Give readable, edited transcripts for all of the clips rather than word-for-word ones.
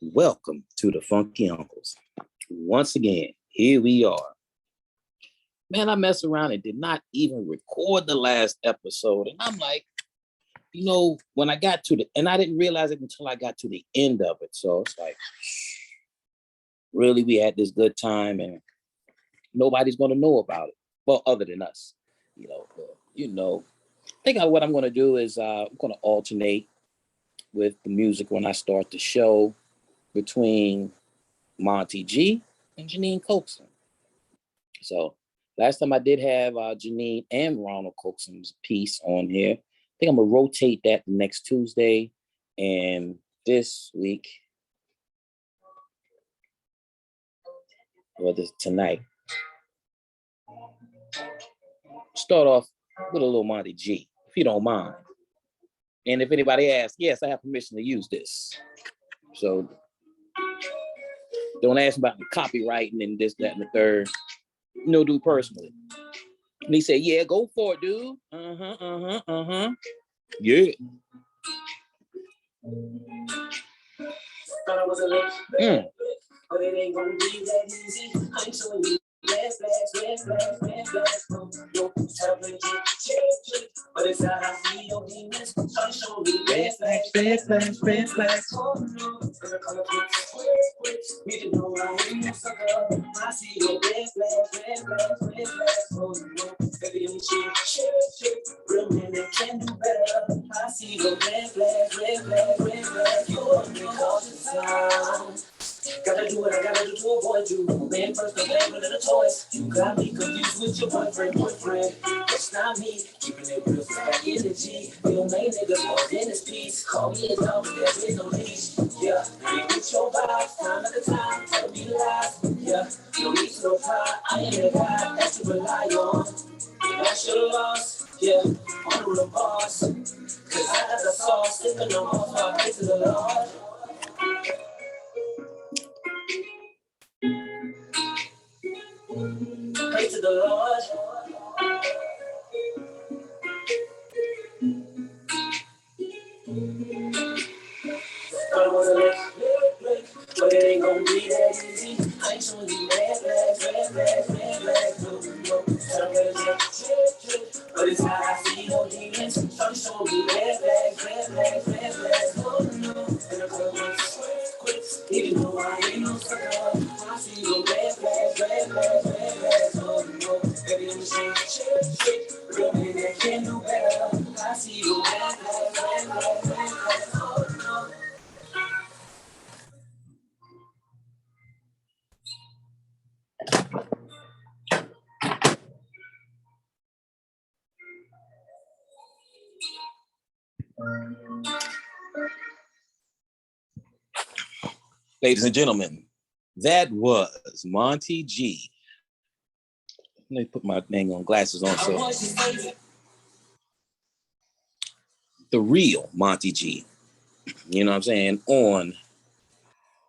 Welcome to the Funky Uncles. Once again, here we are. Man, I messed around and did not even record the last episode. And I'm like, when I got to and I didn't realize it until I got to the end of it. So it's like, really, we had this good time and nobody's going to know about it. Well, other than us, I think what I'm going to do is I'm going to alternate with the music when I start the show between Monty G and Janine Coxon. So last time I did have Janine and Ronald Coxon's piece on here. I think I'm going to rotate that next Tuesday. And this week, tonight, start off with a little Monty G, if you don't mind. And if anybody asks, yes, I have permission to use this. So don't ask about the copywriting and this, that, and the third. Dude, personally. And he said, yeah, go for it, dude. Yeah. Thought I was a lick, but it ain't gonna be that easy. I ain't showing you red flags. Don't tell me but it's how I see your demons. I'm showing you red flags. Oh no, gonna come up quick. You didn't know I ain't no sucker. I see your red flags. Oh no, baby, I'm shit. Real men that can do better. I see your red flags. You're the cause of time. Gotta do what I gotta do to avoid you. Man first, the man with the toys. You got me confused with your boyfriend. It's not me. Keeping it real, back energy. Real main nigga more than his piece. Call me a dog, but there is no leash. Yeah, ain't with your vibes. Time at the time, tell me lies. Yeah, no need to reply. I ain't the guy that you rely on. That's your loss. Yeah, I'm the boss. Cause I got the sauce. Sipping on my heart. Praise to the Lord. Pray to the Lord. Thought it was a lick, but it ain't gonna be that easy. I ain't showing you red flags. No. But it's how I see your demons. I'm showing you red flags. Oh no, gonna come quick. Even though I ain't no sucker, I see your red flags. Oh no, baby, I'm shit. Real men that can do better. I see your red flags. Oh no. Ladies and gentlemen, that was Monty G. Let me put my dang on glasses on. So the real Monty G, you know what I'm saying, on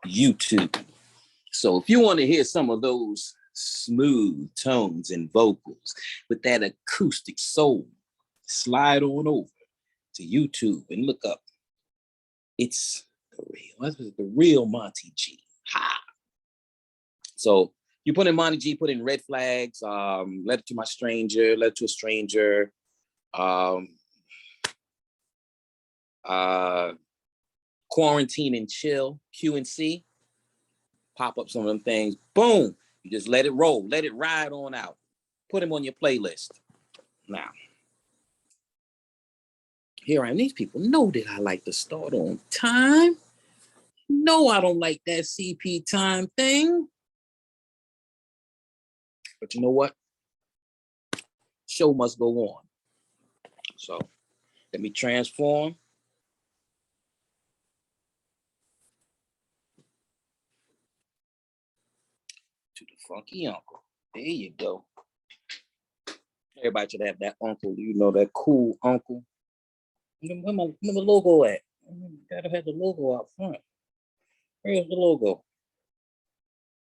YouTube. So if you want to hear some of those smooth tones and vocals with that acoustic soul, slide on over to YouTube and look up. It's the real Monty G. Ha! So you put in Monty G, put in red flags, letter to a stranger, quarantine and chill, Q&C, pop up some of them things. Boom! You just let it roll, let it ride on out. Put them on your playlist. Now, here I am. These people know that I like to start on time. No, I don't like that CP time thing. But you know what? Show must go on. So let me transform. To the funky uncle. There you go. Everybody should have that uncle, that cool uncle. Where my logo at? Gotta have the logo out front. Where's the logo?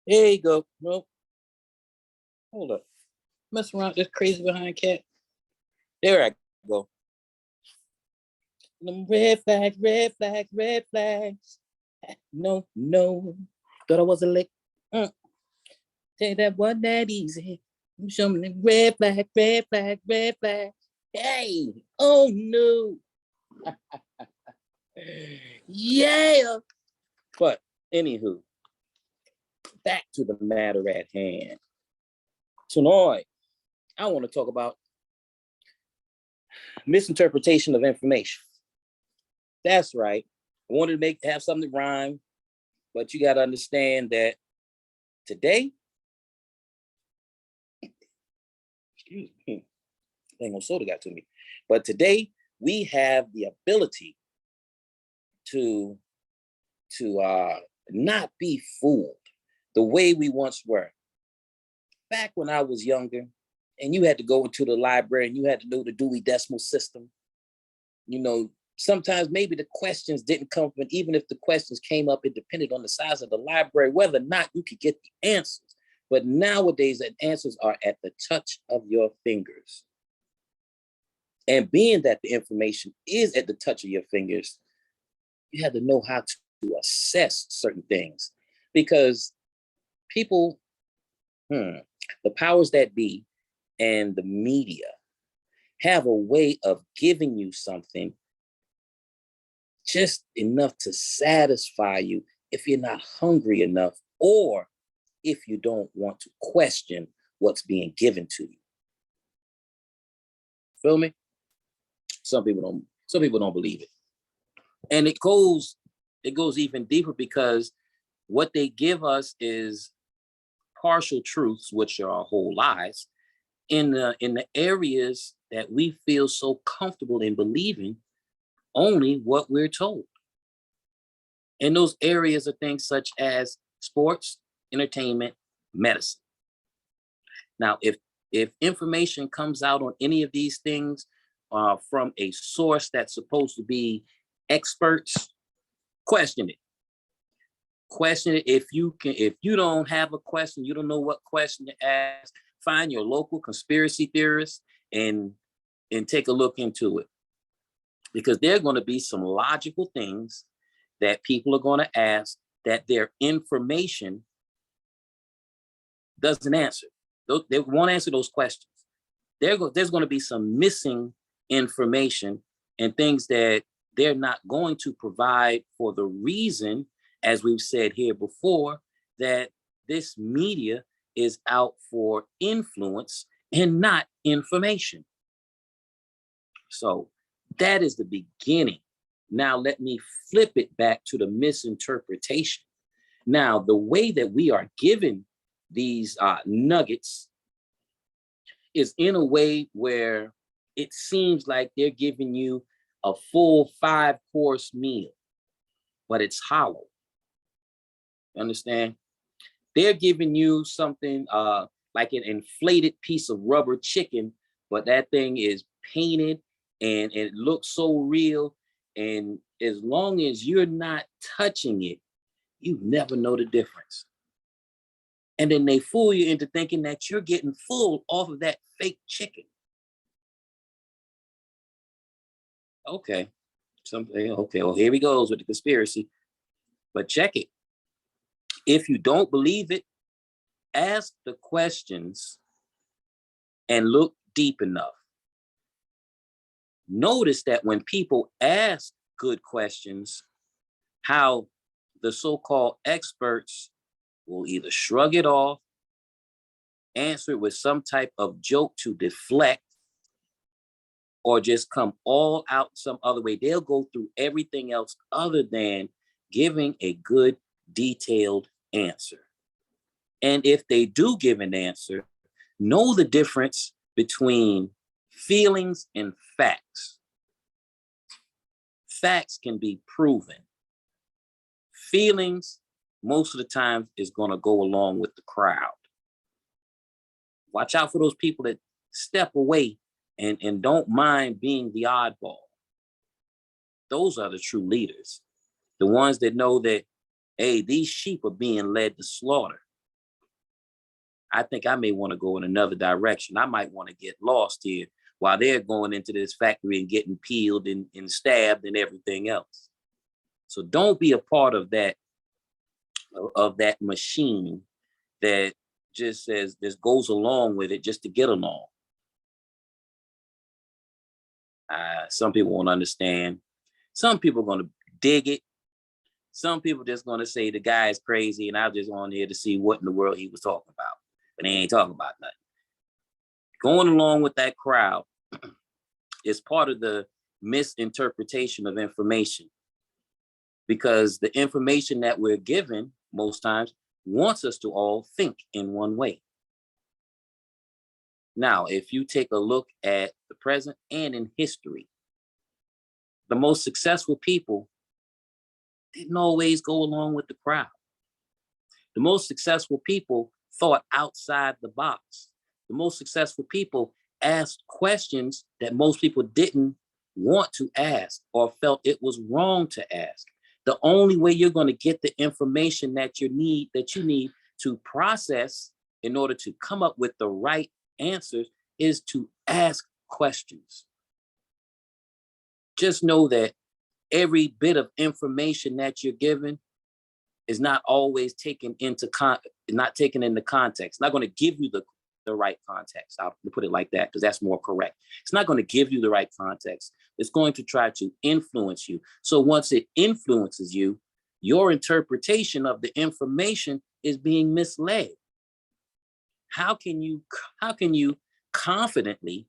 There you go. Nope. Hold up. Mess around this crazy behind cat. There I go. Them red flags, red flags, red flags. No, no. Thought I was a lick. Say that wasn't that easy. Show me the red flag, red flag, red flag. Hey, oh no. Yeah. But anywho, back to the matter at hand. Tonight, I want to talk about misinterpretation of information. That's right. I wanted to have something to rhyme, but you got to understand that today, excuse me, dang old soda got to me. But today we have the ability to not be fooled the way we once were. Back when I was younger, and you had to go into the library and you had to know the Dewey Decimal System. You know, sometimes maybe the questions didn't come, but even if the questions came up, it depended on the size of the library, whether or not you could get the answers. But nowadays, the answers are at the touch of your fingers. And being that the information is at the touch of your fingers, you have to know how to assess certain things, because people, the powers that be and the media have a way of giving you something just enough to satisfy you if you're not hungry enough, or if you don't want to question what's being given to you. Feel me? Some people don't believe it. And it goes even deeper, because what they give us is partial truths, which are whole lies, in the areas that we feel so comfortable in believing only what we're told. And those areas are things such as sports, entertainment, medicine. Now, if information comes out on any of these things from a source that's supposed to be experts, question it. Question it. If you don't have a question, you don't know what question to ask, find your local conspiracy theorist and take a look into it. Because there are going to be some logical things that people are going to ask that their information doesn't answer. They won't answer those questions. There's going to be some missing information and things that they're not going to provide, for the reason, as we've said here before, that this media is out for influence and not information. So that is the beginning. Now let me flip it back to the misinterpretation. Now, the way that we are given these nuggets is in a way where it seems like they're giving you a full 5-course meal, but it's hollow. You understand? They're giving you something like an inflated piece of rubber chicken, but that thing is painted and it looks so real. And as long as you're not touching it, you never know the difference. And then they fool you into thinking that you're getting full off of that fake chicken. Okay. Okay, well, here he goes with the conspiracy. But check it. If you don't believe it, ask the questions and look deep enough. Notice that when people ask good questions, how the so-called experts will either shrug it off, answer it with some type of joke to deflect, or just come all out some other way. They'll go through everything else other than giving a good, detailed answer. And if they do give an answer, know the difference between feelings and facts. Facts can be proven. Feelings, most of the time, is going to go along with the crowd. Watch out for those people that step away and don't mind being the oddball. Those are the true leaders. The ones that know that, hey, these sheep are being led to slaughter. I think I may want to go in another direction. I might want to get lost here, while they're going into this factory and getting peeled and stabbed and everything else. So don't be a part of that machine that just says, just goes along with it just to get along. Some people won't understand. Some people are going to dig it. Some people just going to say the guy is crazy and I'm just on here to see what in the world he was talking about. But he ain't talking about nothing. Going along with that crowd is part of the misinterpretation of information, because the information that we're given most times wants us to all think in one way. Now, if you take a look at the present and in history, the most successful people didn't always go along with the crowd. The most successful people thought outside the box. The most successful people asked questions that most people didn't want to ask or felt it was wrong to ask. The only way you're going to get the information that you need to process in order to come up with the right answers is to ask questions. Just know that every bit of information that you're given is not always taken into context. Not going to give you the right context. I'll put it like that because that's more correct. It's not going to give you the right context. It's going to try to influence you. So once it influences you, your interpretation of the information is being misled. How can you confidently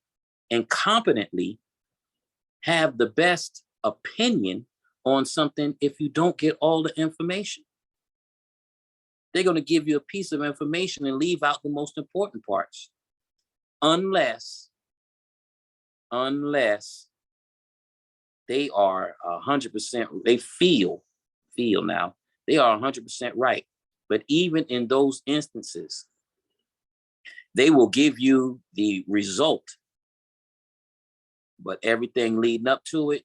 and competently have the best opinion on something if you don't get all the information? They're going to give you a piece of information and leave out the most important parts, unless they are 100%, they feel now, they are 100% right. But even in those instances, they will give you the result, but everything leading up to it,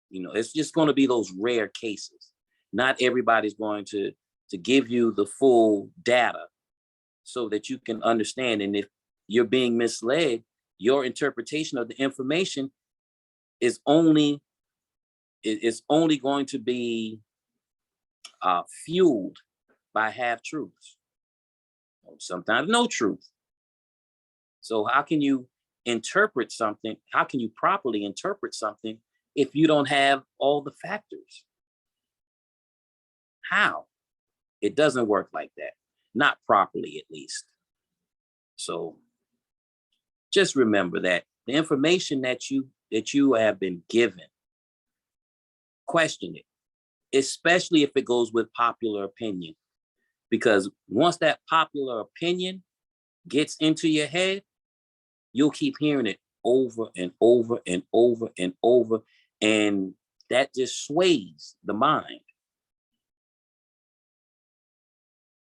it's just going to be those rare cases. Not everybody's going to give you the full data so that you can understand. And if you're being misled, your interpretation of the information is only going to be fueled by half truths, sometimes no truth. So how can you interpret something? How can you properly interpret something if you don't have all the factors? How? It doesn't work like that. Not properly, at least. So just remember that the information that you have been given, question it, especially if it goes with popular opinion. Because once that popular opinion gets into your head, you'll keep hearing it over and over and over and over. And that just sways the mind.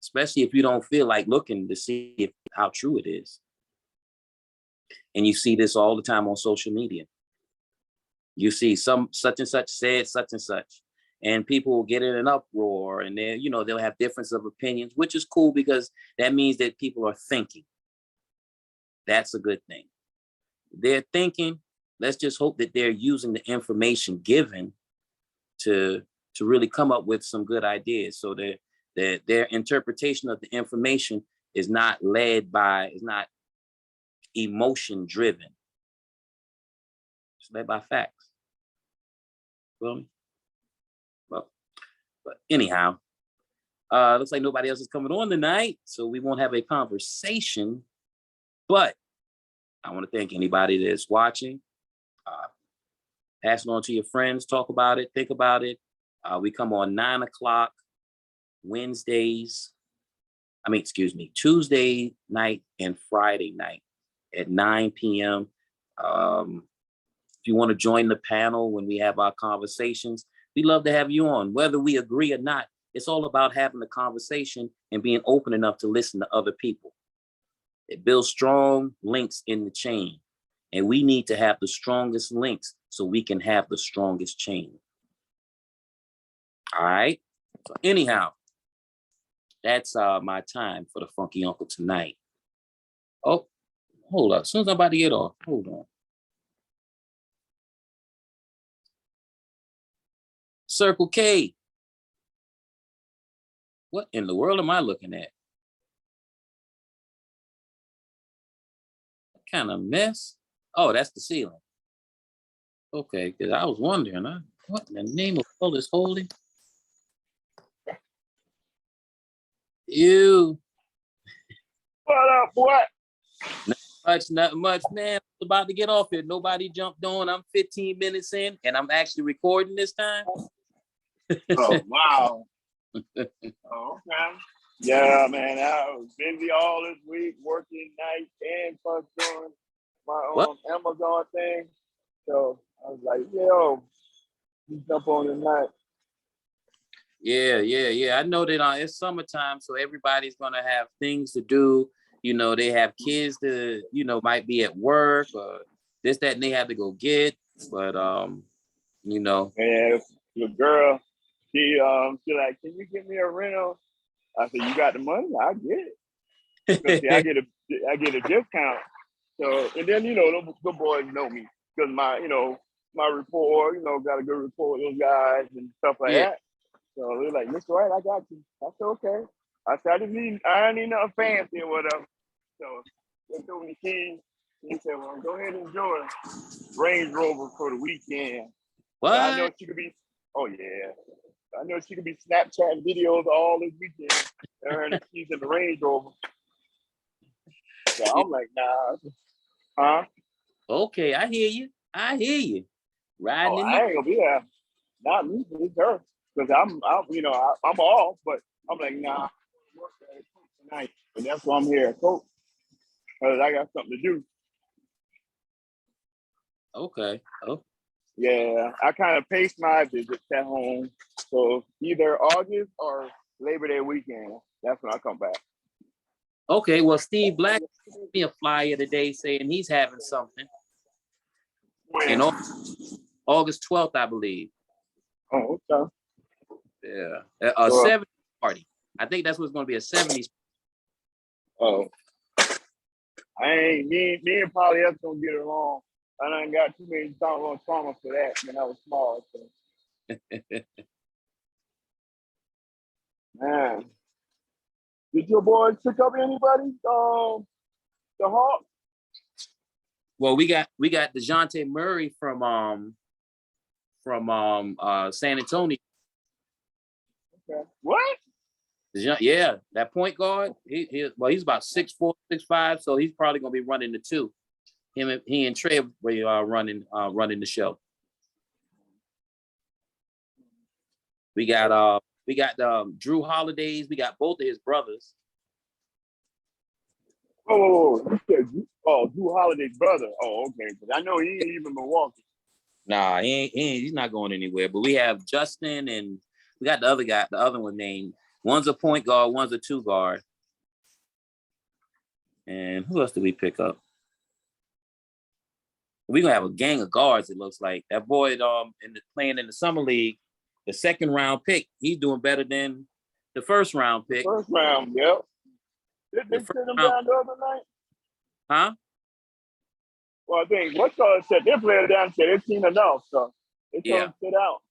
Especially if you don't feel like looking to see how true it is. And you see this all the time on social media. You see some such and such said such and such, and people will get in an uproar, and they'll have difference of opinions, which is cool because that means that people are thinking. That's a good thing. They're thinking. Let's just hope that they're using the information given to really come up with some good ideas, so that their interpretation of the information is not emotion driven. It's led by facts. Well, but anyhow, looks like nobody else is coming on tonight, so we won't have a conversation. But I want to thank anybody that's watching. Pass it on to your friends, talk about it, think about it. We come on 9 o'clock Tuesday night and Friday night at 9 p.m. If you want to join the panel when we have our conversations, we'd love to have you on. Whether we agree or not, it's all about having the conversation and being open enough to listen to other people. It builds strong links in the chain. And we need to have the strongest links so we can have the strongest chain. All right. So anyhow, that's my time for the Funky Uncle tonight. Oh, Hold up. As soon as I'm about to get off. Hold on. Circle K. What in the world am I looking at? What kind of mess? Oh, that's the ceiling. Okay, because I was wondering, what in the name of all is holy? Ew. What up, what? Not much, man. I was about to get off here. Nobody jumped on. I'm 15 minutes in, and I'm actually recording this time. Oh, wow. Oh, okay. Yeah, man, I was busy all this week, working night and plus doing my Amazon thing. So I was like, yo, you jump on tonight. Yeah. I know that it's summertime, so everybody's gonna have things to do. You know, they have kids that, might be at work or this, that, and they have to go get. But Man, the girl, she like, can you give me a rental? I said, you got the money? I get it. So, see, I get a discount. So, and then the boys know me because my rapport, got a good rapport with those guys and stuff like that. So they're like, Mr. Wright, I got you. I said, okay. I said, I don't need nothing fancy or whatever. So they told me the keys. He said, well, go ahead and enjoy Range Rover for the weekend. What? So I know she could be, oh yeah. I know she could be Snapchatting videos all this weekend. And she's in the Range Rover. So I'm like, nah. Huh? Okay, I hear you. Riding in I ain't gonna be there. Not me, it's her. Because I'm off, but I'm like, nah, I'm work tonight. And that's why I'm here at Coach. Because I got something to do. Okay. Oh. Yeah, I kind of paced my visits at home. So either August or Labor Day weekend. That's when I come back. Okay, well, Steve Black sent me a flyer today saying he's having something. In August 12th, I believe. Oh, okay. Yeah. A 70s party. I think that's what's going to be, a 70s. Oh. I ain't, me and Polly F's gonna get along. I done got too many trauma for that when I was small. So. Man. Did your boys pick up anybody? The Hawks? Well, we got DeJounte Murray from San Antonio. Okay. What? Yeah, that point guard. He's about 6'4", 6'5", so he's probably gonna be running the two. He and Trey were running the show. We got Drew Holidays. We got both of his brothers. Oh, Drew Holiday's brother. Oh, okay. Because I know he ain't even Milwaukee. Nah, he's not going anywhere. But we have Justin, and we got the other guy, the other one named. One's a point guard, one's a two guard. And who else did we pick up? We're gonna have a gang of guards, it looks like. That boy playing in the summer league, the second round pick, he's doing better than the first round pick. First round, yep. Did they sit him down the other night? Huh? Well, I think what's said they played it down and said they've seen enough, so they told him to sit out.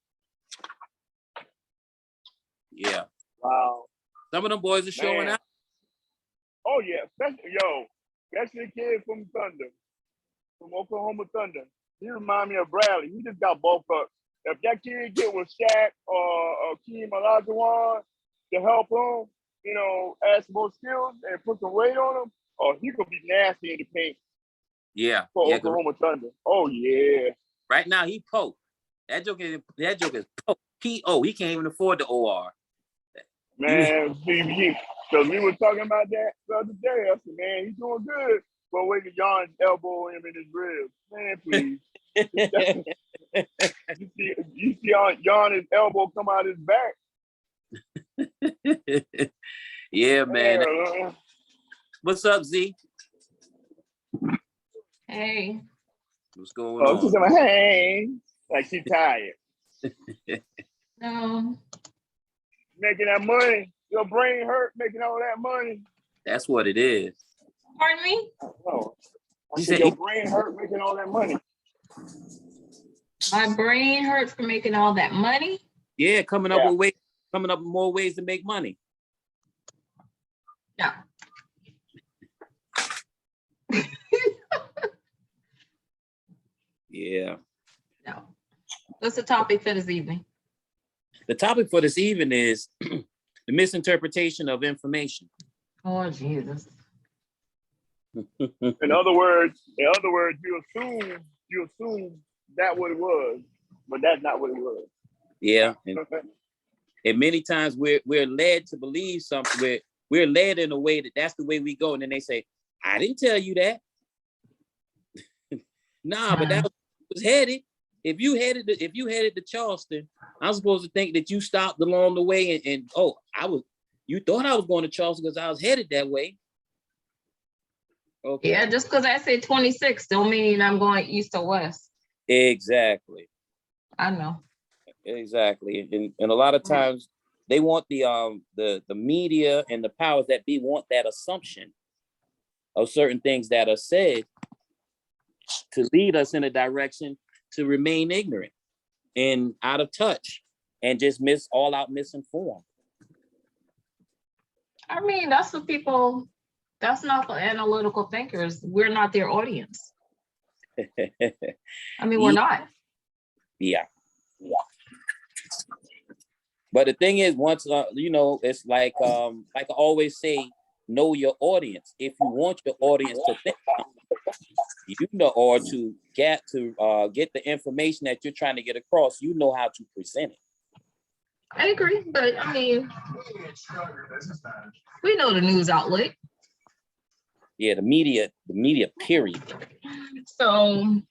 Yeah. Wow. Some of them boys are showing out. Oh yeah, especially the kid from Thunder, from Oklahoma Thunder. He remind me of Bradley. He just got bulked up. If that kid get with Shaq or Keem Olajuwon to help him, add some more skills and put some weight on him, he could be nasty in the paint. Yeah. For Oklahoma Thunder. Oh yeah. Right now he poke. That joke is poke. P-O. He can't even afford the OR. Man, because we were talking about that the other day. I said, man, he's doing good. But wait till John elbow him in his ribs. Man, please. you see Jan's elbow come out his back. Yeah, man. What's up, Z? Hey. What's going on? She's like, hey. Like she's tired. No. Making that money. Your brain hurt making all that money. That's what it is. Pardon me? Oh. I said, your brain hurt making all that money. My brain hurts for making all that money. Yeah, coming up with more ways to make money. Yeah. Yeah. No. What's the topic for this evening? The topic for this evening is the misinterpretation of information. Oh, Jesus. In other words, you assume that what it was, but that's not what it was. Yeah. And many times we're led to believe something. We're led in a way that's the way we go. And then they say, I didn't tell you that. Nah, but that was headed. If you headed to Charleston, I'm supposed to think that you stopped along the way and you thought I was going to Charleston because I was headed that way. Okay. Yeah, just because I say 26 don't mean I'm going east or west. Exactly. I know. Exactly. And a lot of times they want the media and the powers that be want that assumption of certain things that are said to lead us in a direction to remain ignorant and out of touch and just all out misinformed. I mean, that's what people, that's not for analytical thinkers. We're not their audience. I mean, we're not. Yeah. But the thing is, once it's like I always say, know your audience. If you want your audience to think, or to get the information that you're trying to get across, you know how to present it. I agree, but I mean, we know the news outlet. Yeah, the media, period. So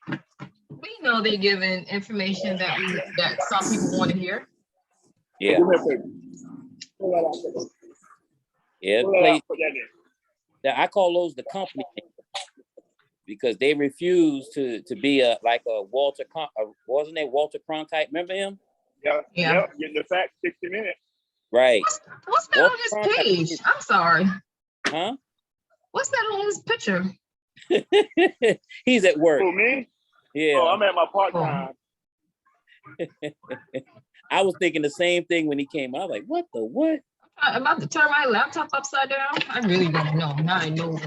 we know they're giving information that some people want to hear. Yeah. Yeah. I call those the company because they refuse to be like a Walter, wasn't it Walter Cronkite? Remember him? Yeah. Getting the facts 60 minutes. Right. What's that on his page? I'm sorry. Huh? What's that on his picture? He's at work. Who, me? Yeah. Oh, I'm at my part-time. I was thinking the same thing when he came. I was like, what the what? I'm about to turn my laptop upside down. I really don't know. Now I know.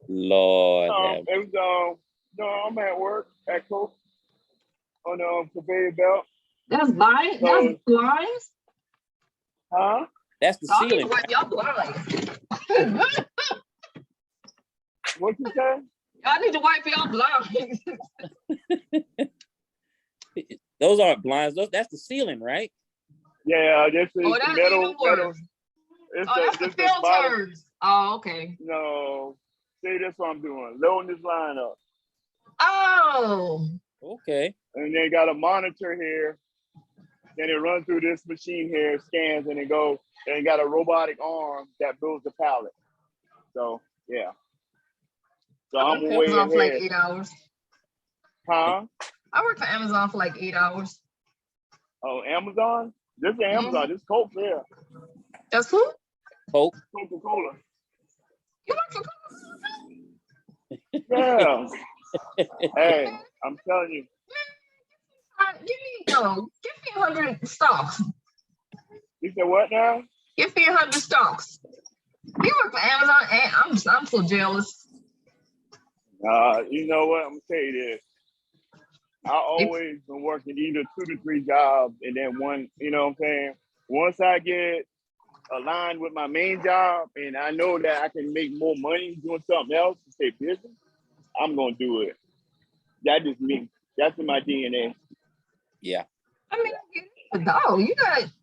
Lord. I'm at work at Coke on the conveyor belt. That's blind. That's blinds. Huh? That's the ceiling. Y'all blind. What you say? Y'all need to wipe y'all blinds. Those aren't blinds. That's the ceiling, right? Yeah, this is metal. That's the filters. Oh, okay. No. See, that's what I'm doing. Loading this line up. Oh. Okay. And they got a monitor here. Then it runs through this machine here, scans, and it goes. And got a robotic arm that builds the pallet. So, yeah. So I'm way ahead. For like 8 hours. Huh? I work for Amazon for like 8 hours. Oh, Amazon? This is Amazon. This is Coke there. That's who? Coke. Coca-Cola. You work for Yeah. Coca-Cola? Hey, I'm telling you. Give me 100 stocks. You said what now? Give me 100 stocks. You work for Amazon, and I'm so jealous. You know what? I'm gonna tell you this. I always been working either 2 to 3 jobs and then one. You know what I'm saying? Once I get aligned with my main job and I know that I can make more money doing something else to stay busy, I'm gonna do it. That just me. That's in my DNA. Yeah. I mean,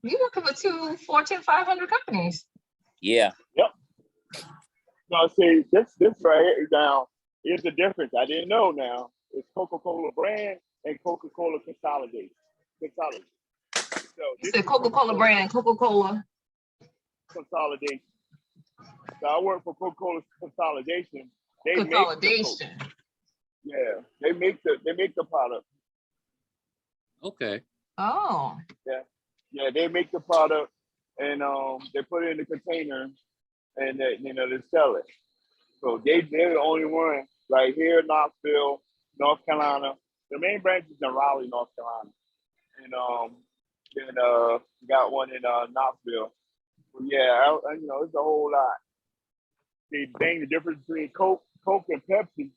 you working for 2 Fortune 500 companies. Yeah. Yep. No, see, this right here now, here's the difference. I didn't know now. It's Coca-Cola brand and Coca-Cola consolidation. So you said Coca-Cola brand, Coca-Cola consolidation. So I work for Coca-Cola consolidation. Consolidation. They make the product. Okay. Oh. Yeah, they make the product and they put it in the container and they sell it. So they're the only one like here in Knoxville, North Carolina. The main branch is in Raleigh, North Carolina, and then got one in Knoxville. But yeah, it's a whole lot. The thing, the difference between Coke and Pepsi.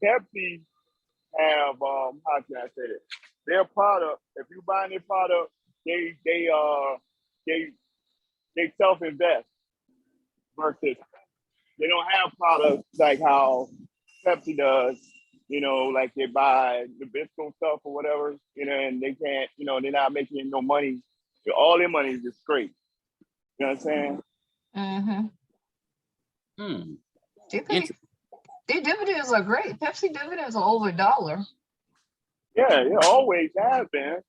Pepsi have how can I say it? Their product. If you buy their product, they self-invest versus they don't have products like how Pepsi does. Like they buy the Bisco stuff or whatever, and they can't, they're not making no money. All their money is just straight. You know what I'm saying? Mm-hmm. Their dividends are great. Pepsi dividends are over $1. Yeah, it always has been.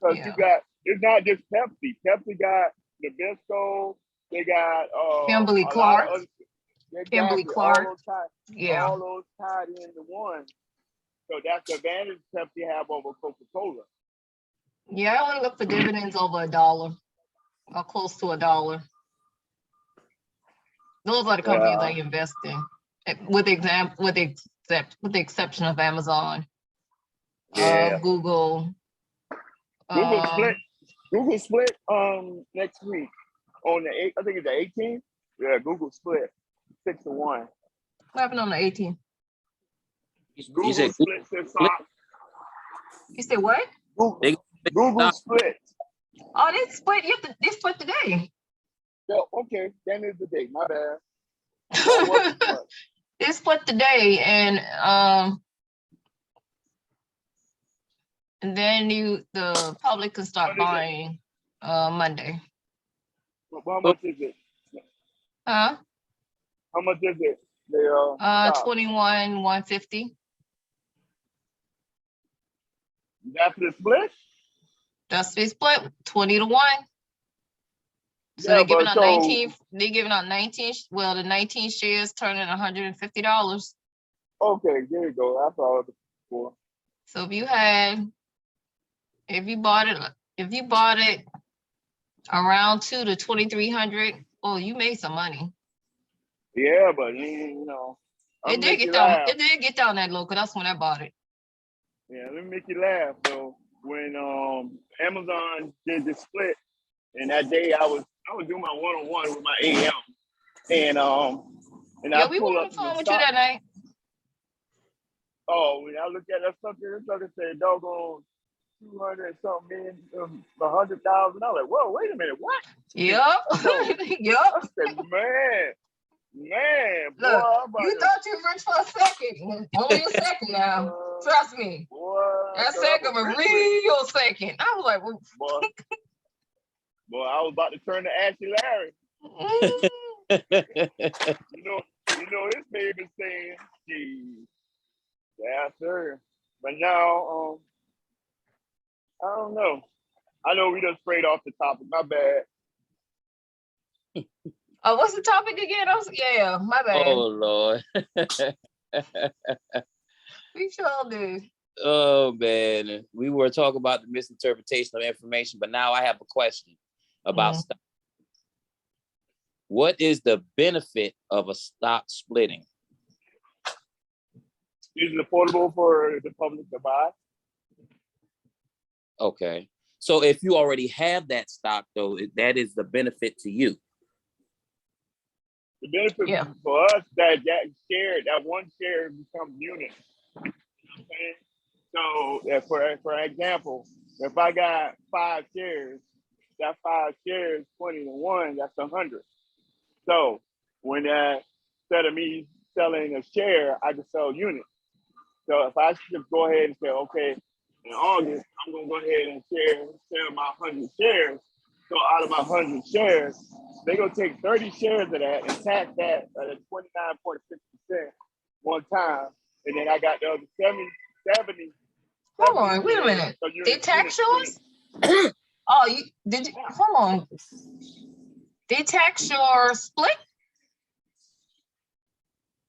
Because you got, it's not just Pepsi. Pepsi got Nabisco. They got Kimberly Clark. Kimberly Clark. All those tied into one. So that's the advantage Pepsi have over Coca-Cola. Yeah, I only look for dividends over $1 or close to $1. Those are the companies I invest in, with the exception of Amazon, Google. Google split next week on the 8th. I think it's the 18th. Yeah, Google split 6-1. What happened on the 18th? Google split their stock. You said what? Google split. Oh, they split. They split today. Yeah, okay. Then is the date. My bad. They split today, and then the public can start buying Monday. How much is it? Huh? How much is it? 21,150. That's the split? That's the split, 20-1. So they're giving out 19. They're giving out 19. Well, the 19 shares turning $150. Okay, there you go. That's all I was looking for. So if you bought it around 2 to 2,300, oh, you made some money. Yeah, but it did get down. It did get down that low, because that's when I bought it. Yeah, let me make you laugh. So when Amazon did the split, and that day I was doing my one-on-one with my AM, and I we were on the phone with you that night. Oh, when I look at that sucker said doggone 200 and something million, 100,000. I was like, whoa, wait a minute, what? Yep. Yep. I said, man, look, boy, you thought you were rich for a second. Only a second now. Trust me. Boy, that second was real second. I was like, well, boy, I was about to turn to Ashley Larry. This baby saying, geez, yeah, sir. But now, I don't know. I know we just sprayed off the topic. My bad. Oh, what's the topic again? My bad. Oh, Lord. We sure do. Oh, man. We were talking about the misinterpretation of information, but now I have a question about stock. What is the benefit of a stock splitting? Is it affordable for the public to buy? Okay. So if you already have that stock, though, that is the benefit to you. The benefit for us that one share becomes units. You know what I'm saying? So for example, if I got 5 shares, that 5 shares, 20-1, that's 100. So when instead of me selling a share, I can sell units. So if I just go ahead and say, okay, in August, I'm gonna go ahead and sell my 100 shares. So out of my 100 shares, they're gonna take 30 shares of that and tax that at 29.6% one time, and then I got the other 70. Hold on, wait a minute. So they tax yours? Oh, hold on. They tax your split?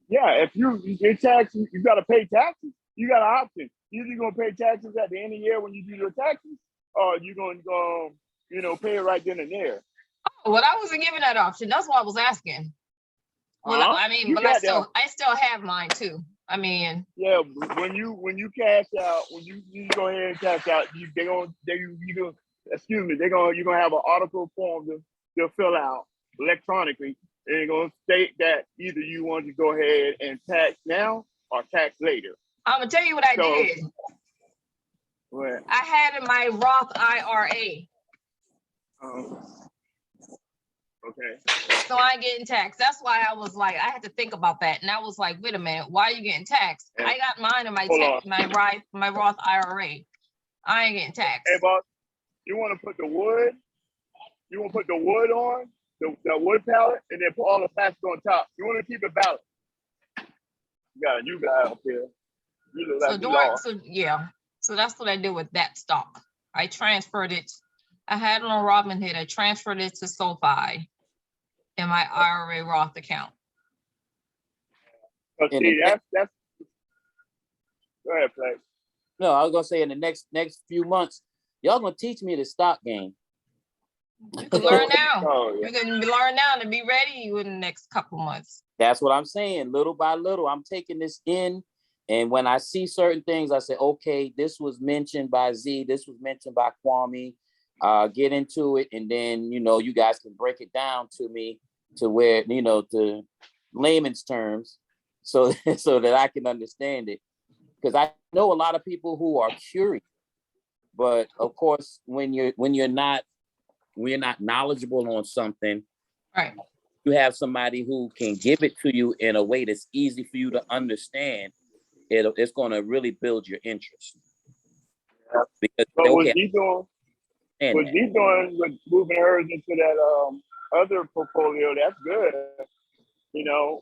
Yeah, if you get taxes, you gotta pay taxes. You got an option. Either you're gonna pay taxes at the end of the year when you do your taxes, or you're gonna pay it right then and there. Oh, well, I wasn't given that option. That's why I was asking. Well, I mean, You but got that. I still have mine too. I mean, Yeah, when you cash out, when you go ahead and cash out, you're gonna have an article form to fill out electronically, and it's gonna state that either you want to go ahead and tax now or tax later. I'm gonna tell you what I did. What? I had in my Roth IRA. Okay. So I ain't getting taxed. That's why I was like, I had to think about that, and I was like, wait a minute, why are you getting taxed? Yeah. I got mine in my Roth IRA. I ain't getting taxed. Hey, boss, you want to put the wood? You want to put the wood on the wood pallet, and then put all the plastic on top. You want to keep it balanced. You got a new guy up here. You look like So that's what I did with that stock. I transferred it. I had it on Robinhood. I transferred it to SoFi in my IRA Roth account. But see, that's. Go ahead, Flex. No, I was gonna say in the next few months, y'all gonna teach me the stock game. You can learn now. Oh, yeah. You can learn now to be ready in the next couple months. That's what I'm saying. Little by little, I'm taking this in. And when I see certain things, I say, okay, this was mentioned by Z, this was mentioned by Kwame. Get into it, and then you guys can break it down to me to where to layman's terms, so that I can understand it. Because I know a lot of people who are curious, but of course, when you're not knowledgeable on something, right? You have somebody who can give it to you in a way that's easy for you to understand. It's going to really build your interest. Yeah. Because but what he's doing with moving hers into that other portfolio, that's good.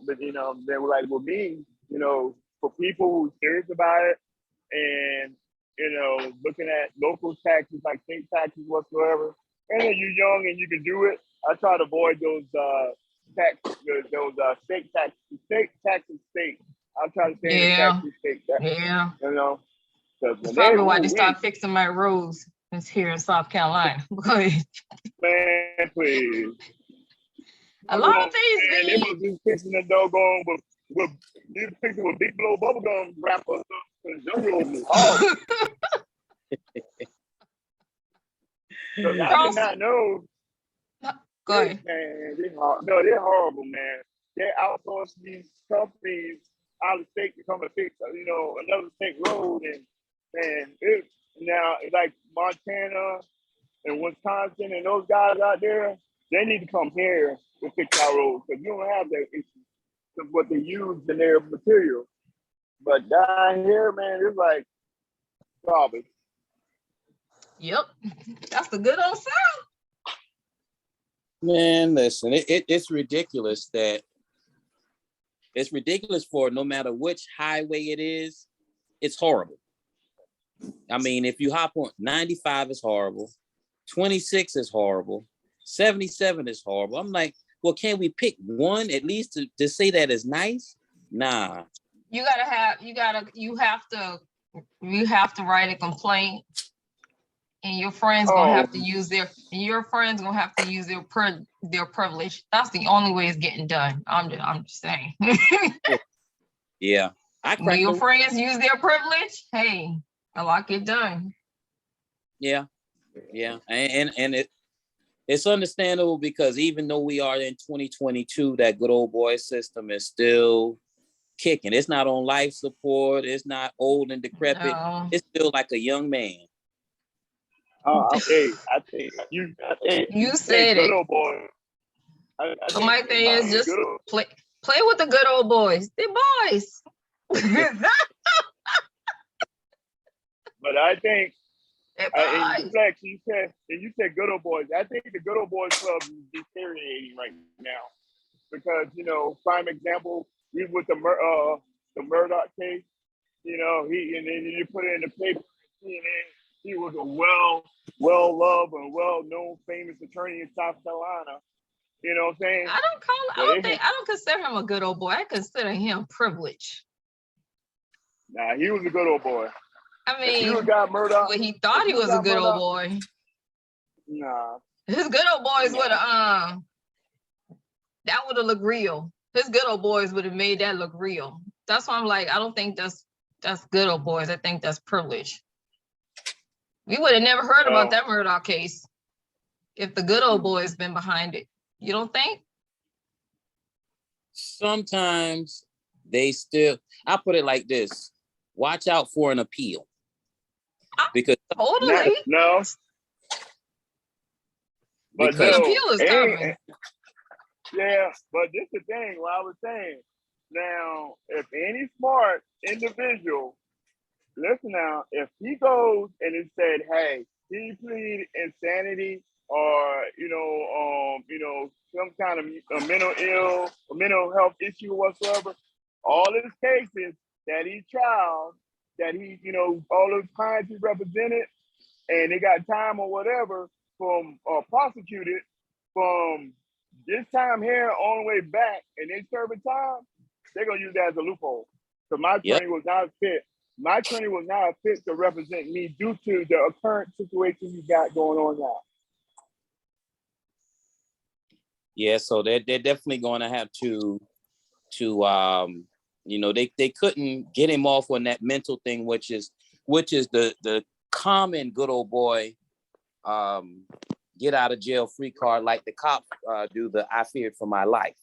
But they were like, with me, for people who are serious about it and looking at local taxes like state taxes whatsoever, and then you're young and you can do it. I try to avoid those state taxes. I'm trying to stay in the tax state. Yeah. That's probably why they start fixing my roads here in South Carolina. Man, please. A lot of things. And they was just fixing the doggone with big blow bubblegum wrapper. Them roads was hard. I did not know. Go ahead. Man, they're horrible, man. They outsource these companies out of state to come and fix, another state road, and now it's like Montana and Wisconsin and those guys out there, they need to come here to fix our roads because you don't have that issue of what they use in their material. But down here, man, it's like garbage. Yep, that's the good old South. Man, listen, it's ridiculous that it's ridiculous for no matter which highway it is, it's horrible. I mean, if you hop on 95 is horrible, 26 is horrible, 77 is horrible. I'm like, well, can we pick one at least to say that is nice? Nah. You have to write a complaint, and your friends gonna have to use their privilege. That's the only way it's getting done. I'm just saying. Yeah. When your friends use their privilege, hey, a lot get done. Yeah. And it's understandable because even though we are in 2022, that good old boy system is still kicking. It's not on life support. It's not old and decrepit. No. It's still like a young man. Hey, I think you said good it. Old boy. So my thing is just play with the good old boys. They're boys. But I think, Flex, you said good old boys. I think the good old boys club is deteriorating right now because prime example, with the Murdoch case, and then you put it in the paper, and he was a well loved and well known famous attorney in South Carolina. You know what I'm saying? I don't consider him a good old boy. I consider him privileged. Nah, he was a good old boy. I mean, he got Murdoch, but he thought he was a good old boy. Nah. His good old boys would have that would have looked real. His good old boys would have made that look real. That's why I'm like, I don't think that's good old boys. I think that's privilege. We would have never heard about that Murdoch case if the good old boys been behind it. You don't think? Sometimes they still, I put it like this: watch out for an appeal. Because totally. No. But because an appeal is coming. Yeah, but this is the thing, what I was saying. Now, if any smart individual, listen now, if he goes and he said, hey, he pleaded insanity or, some kind of a mental health issue whatsoever, all his cases that he tried, that he, all those clients he represented, and they got time or whatever from prosecuted from this time here all the way back, and they serving time, they're gonna use that as a loophole. So my attorney was not fit. My attorney was not fit to represent me due to the current situation you got going on now. Yeah, so they're definitely going to have to they couldn't get him off on that mental thing, which is the common good old boy get out of jail free card, like the cops do the I feared for my life.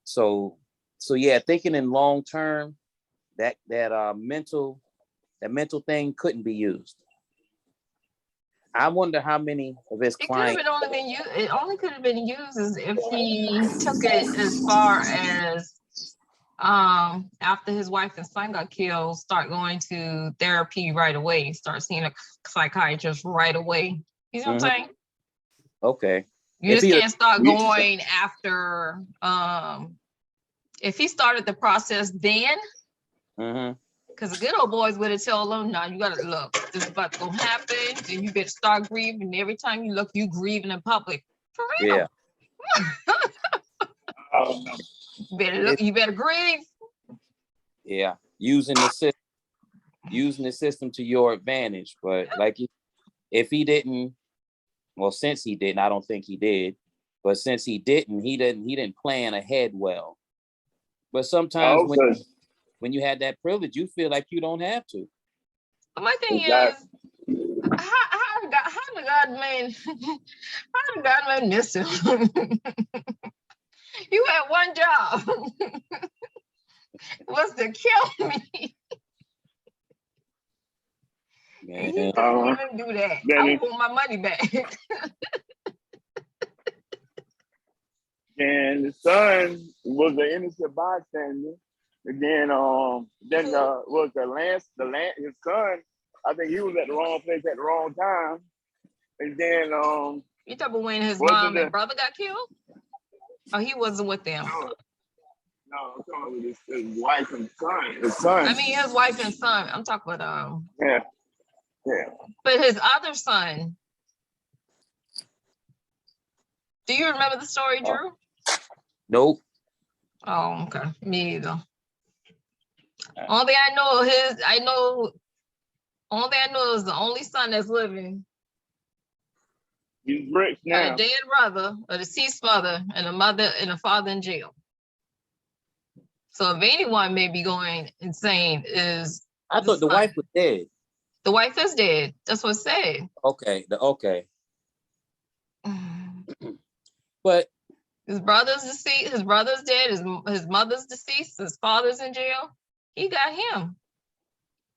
So yeah, thinking in long term, that mental thing couldn't be used. I wonder how many of his clients. It only could have been used as if he took it as far as after his wife and son got killed, start going to therapy right away, start seeing a psychiatrist right away. You know what I'm saying? Okay. You just can't start going after if he started the process then, because the good old boys would have told him, no, you gotta look, this is about to go happen, and you better start grieving. Every time you look, you grieving in public. For real. Yeah. You better grieve. Yeah. Using the system to your advantage. But like if he didn't, well, since he didn't, I don't think he did. But since he didn't plan ahead well. But sometimes when you had that privilege, you feel like you don't have to. My thing is, how the God man miss him? You had one job. Was to kill me. Man. He couldn't even do that. I want my money back. And the son was an innocent bystander. Again, was his son, I think he was at the wrong place at the wrong time. And then you talking about when his mom and brother got killed? Oh, he wasn't with them. No, I'm talking about his wife and son. His son. I mean, his wife and son. I'm talking about Yeah. But his other son. Do you remember the story, Drew? Nope. Oh, okay. Me either. Only I know is the only son that's living. He's rich now. Had a dead brother, a deceased mother, and a mother and a father in jail. So if anyone may be going insane is I thought the wife was dead. The wife is dead. That's what it said. Okay. But his brother's deceased, his brother's dead, his mother's deceased, his father's in jail. He got him.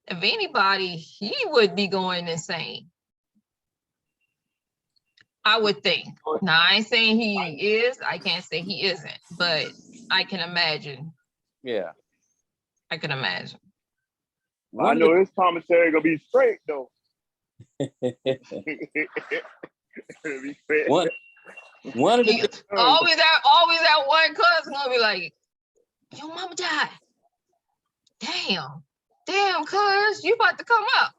If anybody, he would be going insane. I would think. Now, I ain't saying he is. I can't say he isn't, but I can imagine. Yeah. I can imagine. I know his commissary gonna be straight though. One of the always that one cousin gonna be like, your mama died. Damn, cuz you about to come up.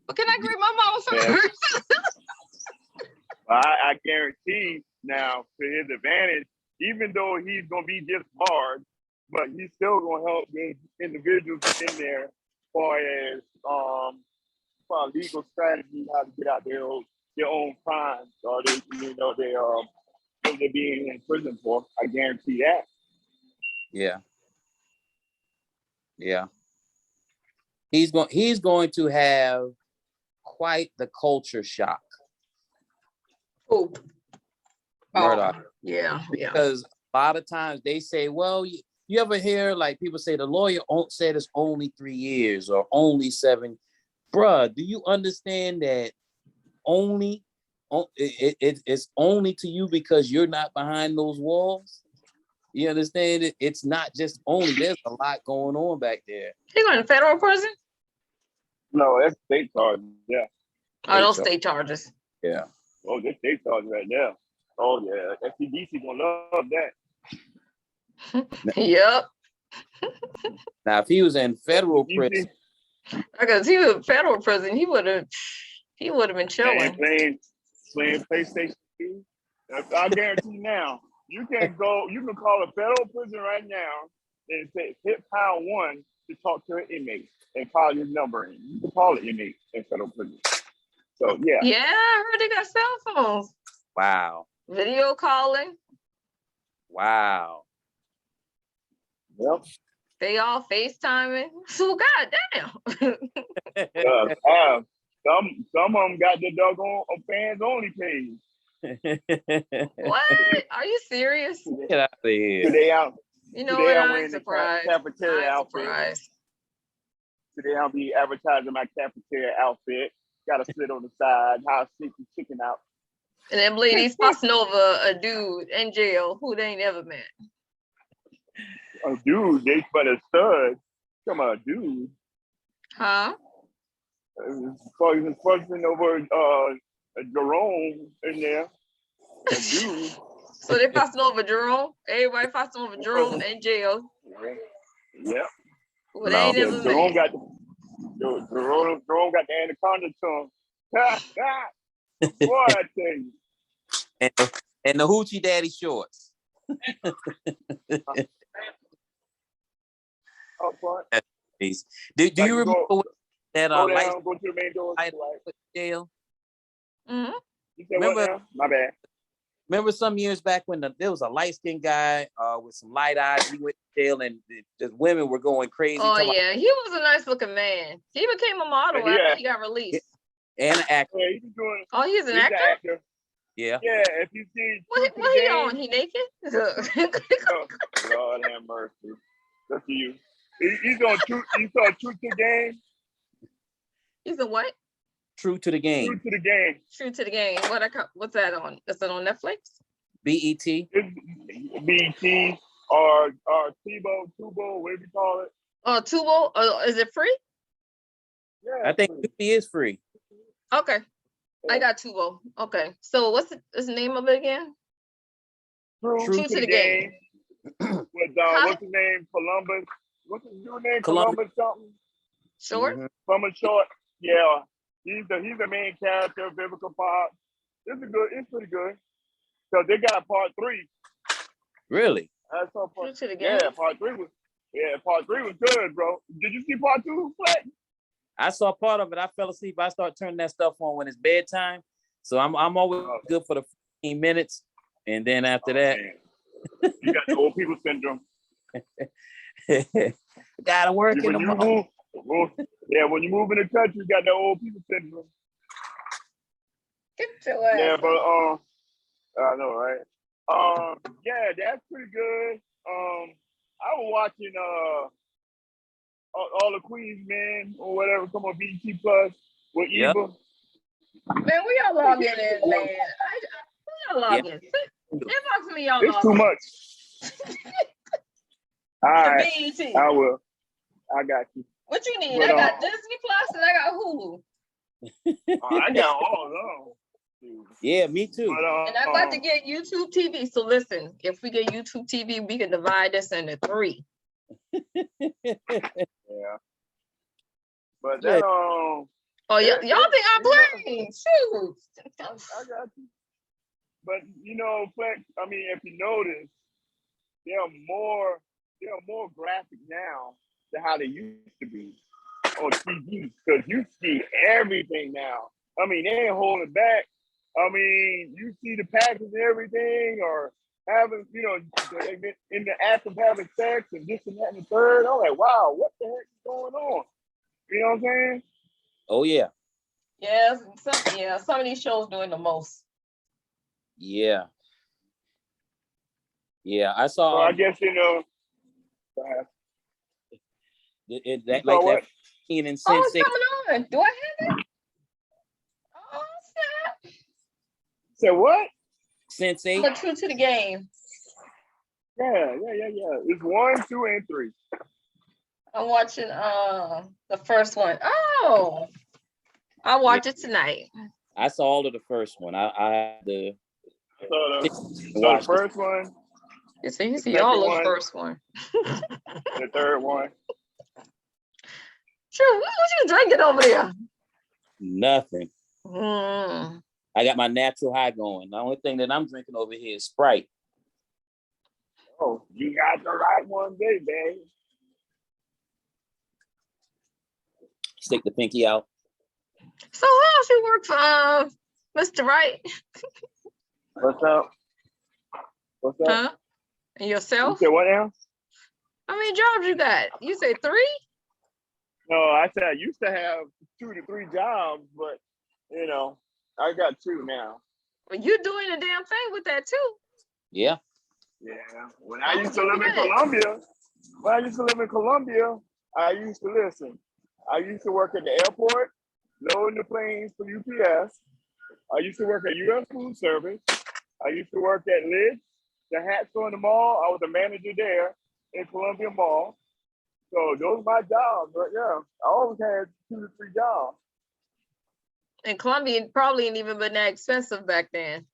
But can I greet my mama first? I guarantee now, to his advantage, even though he's gonna be disbarred, but he's still gonna help the individuals in there as far as legal strategy, how to get out their own crimes, or they're being in prison for. I guarantee that. Yeah. Yeah. He's going to have quite the culture shock. Oh, Murdoch. yeah. Because a lot of times they say, well, you ever hear like people say the lawyer said it's only 3 years or only 7. Bruh, do you understand that it's only to you because you're not behind those walls? You understand it? It's not just only, there's a lot going on back there. He going to federal prison? No, that's state charges. Yeah. Oh, those state charges. Yeah. Oh, that's state charges right there. Oh yeah, FCDC gonna love that. Yep. Now, if he was in federal prison, Because he was in federal prison, he would have been chilling. Playing PlayStation 2. I guarantee now, you can call a federal prison right now and say hit pound 1 to talk to an inmate and call his number in. You can call an inmate in federal prison. So yeah. Yeah, I heard they got cell phones. wow. Video calling. Wow. Yep. They all FaceTiming. So goddamn. Some of them got the doggone fans only page. What? Are you serious? Get out of here. Today out. You know what? I'm wearing surprised. the cafeteria I'm outfit. surprised. Today I'll be advertising my cafeteria outfit. Gotta sit on the side, how I stick the chicken out. And them ladies fussing over a dude in jail who they ain't ever met. A dude, they for the stud. Come on, dude. Huh? Fussing over Jerome in there. A dude. So they fussing over Jerome? Everybody fussing over Jerome in jail. Yeah. Well, they ain't never met. Jerome got the anaconda tongue. Boy, I tell you. And the hoochie daddy shorts. Up front. Do you remember that go light go to the main door. jail? Mm-hmm. You said what now? My bad. Remember some years back when there was a light-skinned guy with some light eyes. He went to jail and the women were going crazy. Oh yeah, he was a nice looking man. He became a model after he got released. And an actor. Yeah, he's doing. Oh, he's an actor? Yeah. Yeah, if you see. What he on? He naked? Lord have mercy. That's you. He's on Truth. He saw Truth to the Game. He's a what? True to the Game. True to the Game. True to the Game. What's that on? Is it on Netflix? BET. It's BET or Tubo, whatever you call it. Oh, Tubo. Is it free? Yeah. I think it is free. Okay. I got Tubo. Okay. So what's the name of it again? True to the Game. With what's his name? Columbus. What's his new name? Columbus something. Short? Mm-hmm. Columbus Short. Yeah. He's the main character, Vivica Fox. It's pretty good. So they got a part 3. Really? I saw True to the Game. part 3 was good, bro. Did you see part 2, Fleck? I saw part of it. I fell asleep. I start turning that stuff on when it's bedtime. So I'm always good for the 15 minutes. And then after that. Man. You got the old people syndrome. Gotta work in the morning. When you move in the country, you got that old people syndrome. Get your ass. Yeah, but I know, right? Yeah, that's pretty good. I was watching all the Queens men or whatever come on BT Plus with Eva. Man, we all log in, man. We all log in. Inbox me, y'all. It's too much. All right, BET. I will. I got you. What you need? But, I got Disney Plus and I got Hulu. I got all of them. Yeah, me too. But, And I'm about to get YouTube TV. So listen, if we get YouTube TV, we can divide this into 3. Yeah. But that Oh, y'all think I'm playing? Shoot. I got you. But Flex, I mean, if you notice, they are more graphic now than how they used to be on TV, because you see everything now. I mean, they ain't holding back. I mean, you see the package and everything, or having, in the act of having sex and this and that and the third. I'm like, wow, what the heck is going on? You know what I'm saying? Oh yeah. Yeah, some of these shows doing the most. Yeah. Yeah, I saw. So I guess that saw like what? that and Oh, it's Sensei. coming on. Do I have it? Oh, snap. Said what? Sensei. I'm true to the game. Yeah. It's 1, 2, and 3. I'm watching the first one. Oh, I'll watch it tonight. I saw all of the first one. I had to So the first one. You see second all the one. first one. The third one. Sure, what you drinking over there? nothing. Mm. I got my natural high going. The only thing that I'm drinking over here is Sprite. Oh, you got the right one, baby. Stick the pinky out. So how else you work for Mr. Wright? What's up? What's up? Huh? And You yourself? said what now? How many jobs you got? You say 3? No, I said I used to have 2 to 3 jobs, but I got 2 now. Well, you're doing the damn thing with that too. Yeah. Yeah. When I used to live in Colombia, I used to listen. I used to work at the airport, loading the planes for UPS. I used to work at US Food Service. I used to work at Lids, the hat store in the mall. I was a manager there in Columbia Mall. So those are my jobs. But yeah, I always had 2 to 3 jobs. And Colombia probably ain't even been that expensive back then.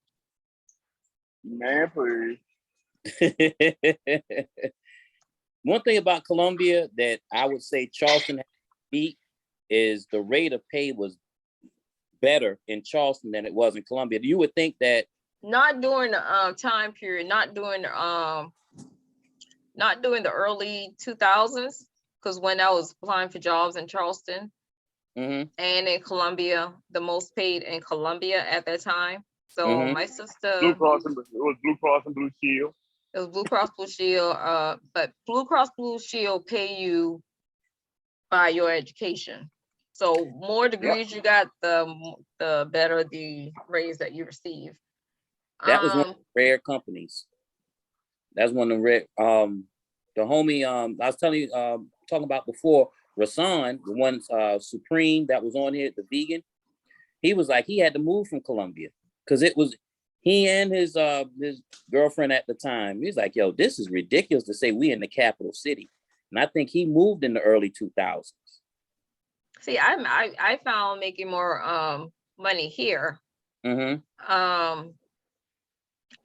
Man, please. One thing about Colombia that I would say Charleston beat is the rate of pay was better in Charleston than it was in Columbia. You would think that Not during the time period, not during the early 2000s, because when I was applying for jobs in Charleston and in Columbia, the most paid in Columbia at that time. So my sister, Blue Cross and Blue Shield. it was Blue Cross Blue Shield, but Blue Cross Blue Shield pay you by your education. So more degrees you got, the better the raise that you receive. that was one of the rare companies. That's one of the rare. The homie I was telling you, talking about before, Rasan, the one Supreme that was on here, the vegan. He was like he had to move from Colombia because it was he and his girlfriend at the time. He's like, yo, this is ridiculous to say we in the capital city. And I think he moved in the early 2000s. See, I found making more money here.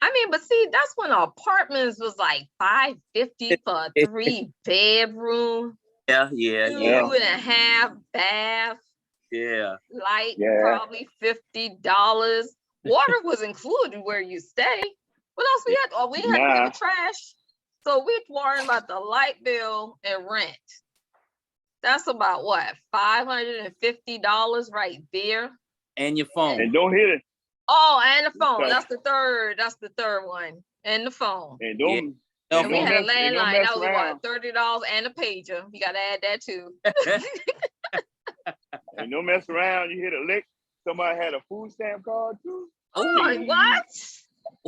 I mean, but see, that's when apartments was like $550 for a 3-bedroom. Yeah. 2.5 bath. Yeah. Light, probably $50. Water was included where you stay. What else we had? Oh, we had to pay the trash. So we're worrying about the light bill and rent. That's about what, $550 right there. And your phone. And don't hit it. Oh, and the phone. That's the third one. And the phone. And don't. And we had a landline. That was what, $30 and a pager. You gotta add that too. And don't mess around. You hit a lick. Somebody had a food stamp card too. Oh, what?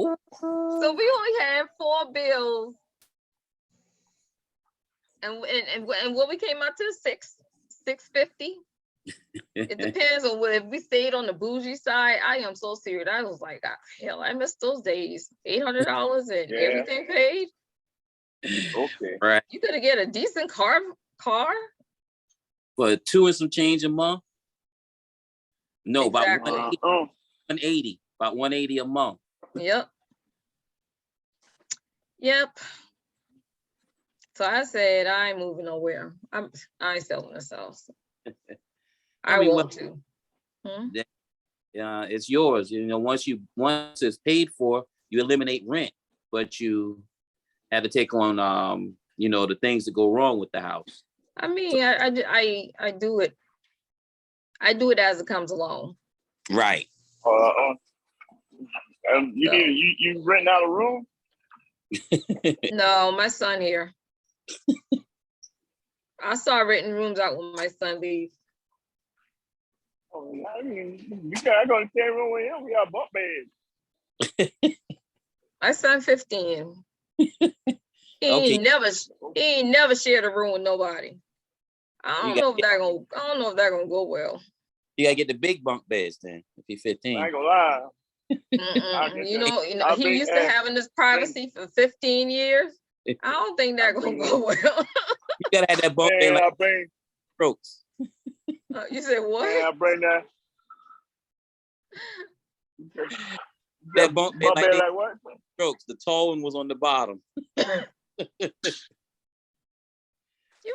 Ooh. So we only had 4 bills. And what we came out to, $650. It depends on if we stayed on the bougie side. I am so serious. I was like, hell, I missed those days. $800 and everything paid. Okay. Right. You could get a decent car for 2 and some change a month. No, exactly. About 180. About 180 a month. Yep. So I said, I ain't moving nowhere. I ain't selling this house. I want to. It's yours. Once it's paid for, you eliminate rent, but you have to take on the things that go wrong with the house. I mean, I do it. I do it as it comes along. Right. You renting out a room? No, my son here. I start renting rooms out when my son leaves. Oh, I mean, you gotta go to the same room with him. We got bunk beds. My son 15. He Okay. ain't never shared a room with nobody. I don't know if that gonna go well. You gotta get the big bunk beds then if you're 15. I ain't gonna lie. You know, he used to having this privacy for 15 years. I don't think that gonna go well. You gotta have that bunk bed like strokes. You said what? I bring that. That bunk bed like what? Strokes. The tall one was on the bottom. You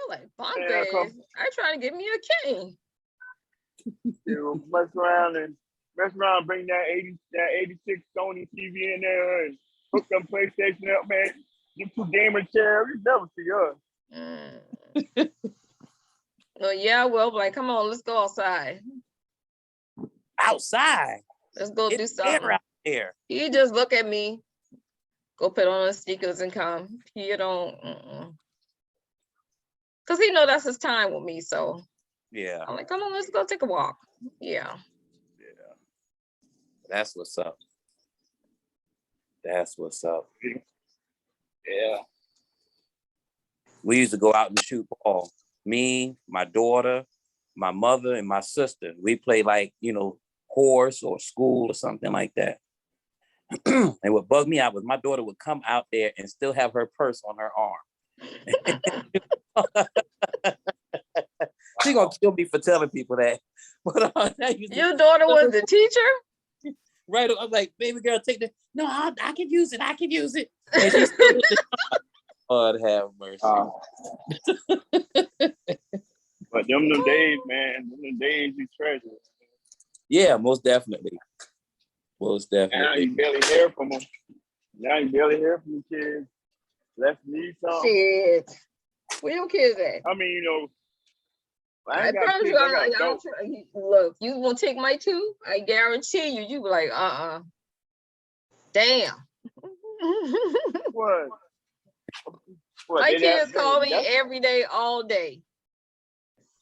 like bunk beds? I try to get me a king. You mess around and bring that 86 Sony TV in there and hook them PlayStation up, man. Get 2 gamer chairs. You never see us. Oh yeah, well, like, come on, let's go outside. Outside. Let's go do something. Out there. He just look at me, go put on his sneakers and come. He don't, cause he know that's his time with me. So yeah, I'm like, come on, let's go take a walk. Yeah. That's what's up. That's what's up. Yeah. We used to go out and shoot ball. Me, my daughter, my mother, and my sister. We play like, horse or school or something like that. And what bugged me out was my daughter would come out there and still have her purse on her arm. She's gonna kill me for telling people that. But your daughter was the teacher? Right. I'm like, baby girl, take that. No, I can use it. I can use it. And she's still God have mercy. But them days, man. Them days you treasure. Yeah, most definitely. Most definitely. Now you barely hear from them. Now you barely hear from the kids. Let's need something. Shit. Where your kids at? I mean, I promise you, look, you gonna take my 2? I guarantee you, you be like, damn. What? My kids call me every day, all day.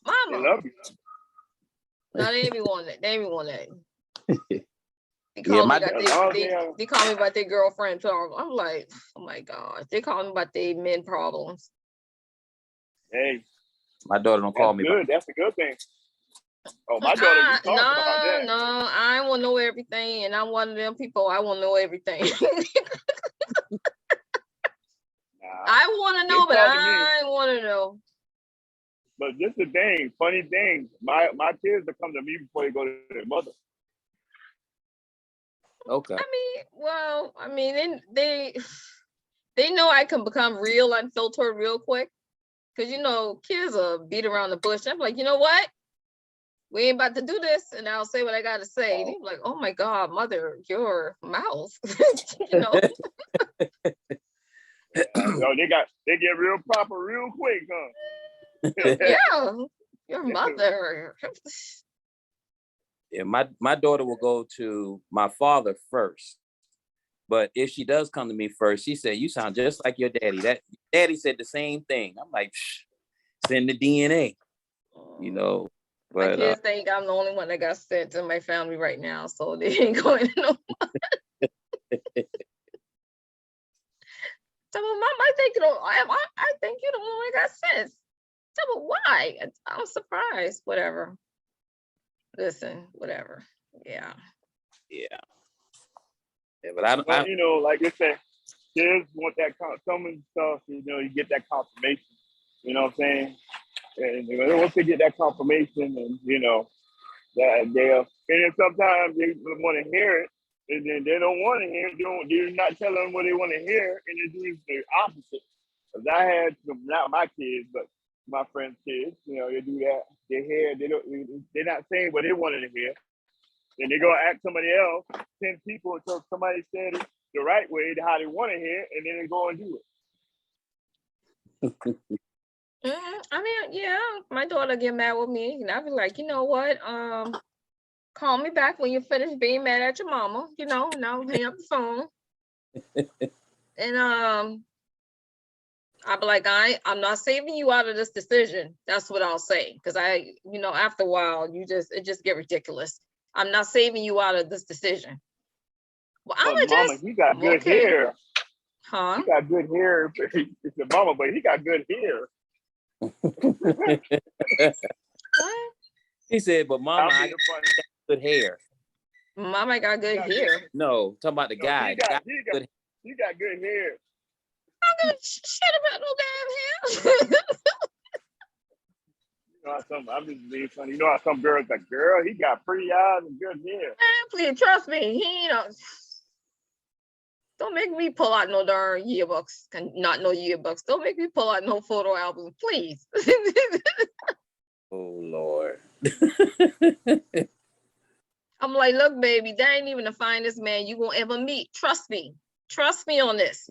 Mama. They love you. No, they ain't be wanting that. They ain't be wanting that. They call me about their girlfriend. I'm like, oh my God. They call me about their men problems. Hey. My daughter don't call me. Good. That's a good thing. Oh, my daughter, you talking about that. No, I want to know everything, and I'm one of them people. I want to know everything. I want to know, but I want to know. But just the thing, funny thing, my kids will come to me before they go to their mother. Okay. I mean, they know I can become real unfiltered real quick. Because, kids will beat around the bush. I'm like, you know what? We ain't about to do this. And I'll say what I got to say. They're like, oh my God, mother, your mouth. They get real proper real quick, huh? Yeah, your mother. Yeah, my daughter will go to my father first. But if she does come to me first, she said, you sound just like your daddy. That daddy said the same thing. I'm like, send the DNA, But, my kids think I'm the only one that got sent to my family right now, so they ain't going to know. So, Mom, I think you're the one that got sent. So, but why? I'm surprised. Whatever. Listen, whatever. Yeah. Yeah. Yeah, but I like you said, kids want that some stuff. You get that confirmation. You know what I'm saying? And once they get that confirmation, and that they'll, and then sometimes they want to hear it, and then they don't want to hear it. You're not telling them what they want to hear, and they do the opposite. Because I had not my kids, but my friends' kids. They do that. They hear. They're not saying what they wanted to hear. Then they go ask somebody else, 10 people, until somebody said it the right way, how they want to hear it, and then they go and do it. Yeah, my daughter get mad with me, and I'll be like, you know what? Call me back when you finish being mad at your mama, and I'll hang up the phone. And I'll be like, I'm not saving you out of this decision. That's what I'll say. Because after a while, it just get ridiculous. I'm not saving you out of this decision. Well, but mama, he got good hair. Huh? He got good hair. It's the mama, but he got good hair. What? He said, but mama, I got good hair. Mama got good hair. No, talking about the guy. He got good hair. I don't give shit about no damn hair. You know how I'm just being funny. You know how some girls like, girl, he got pretty eyes and good hair. Man, please trust me. Don't make me pull out no darn yearbooks. Not no yearbooks. Don't make me pull out no photo albums, please. Oh Lord. I'm like, look, baby, that ain't even the finest man you gonna ever meet. Trust me. Trust me on this.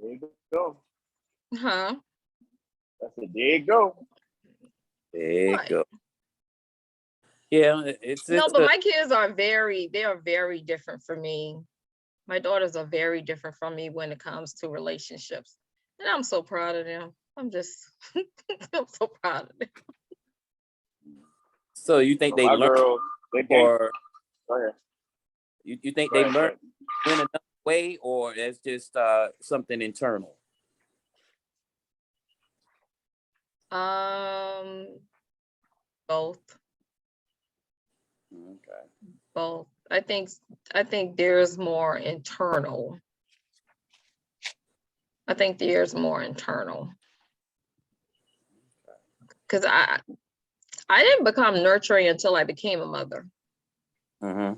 There you go. Huh? I said, there you go. There you go. Yeah, but my kids are very different from me. My daughters are very different from me when it comes to relationships. And I'm so proud of them. I'm so proud of them. So you think they learn, or you think they learn in another way, or it's just something internal? Both. Okay. Both. I think there's more internal. Because I didn't become nurturing until I became a mother. Mm-hmm.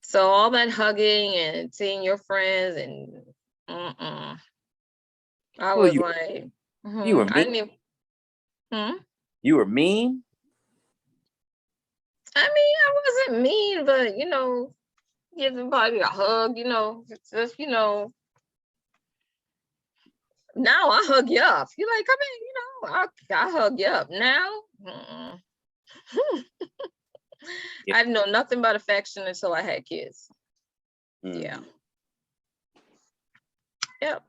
So all that hugging and seeing your friends and I was like, you were mean? You were mean? I mean, I wasn't mean, but give somebody a hug, it's just, now I hug you up. You're like, come in, I hug you up. Now, I know nothing but affection until I had kids. Yeah. Yep.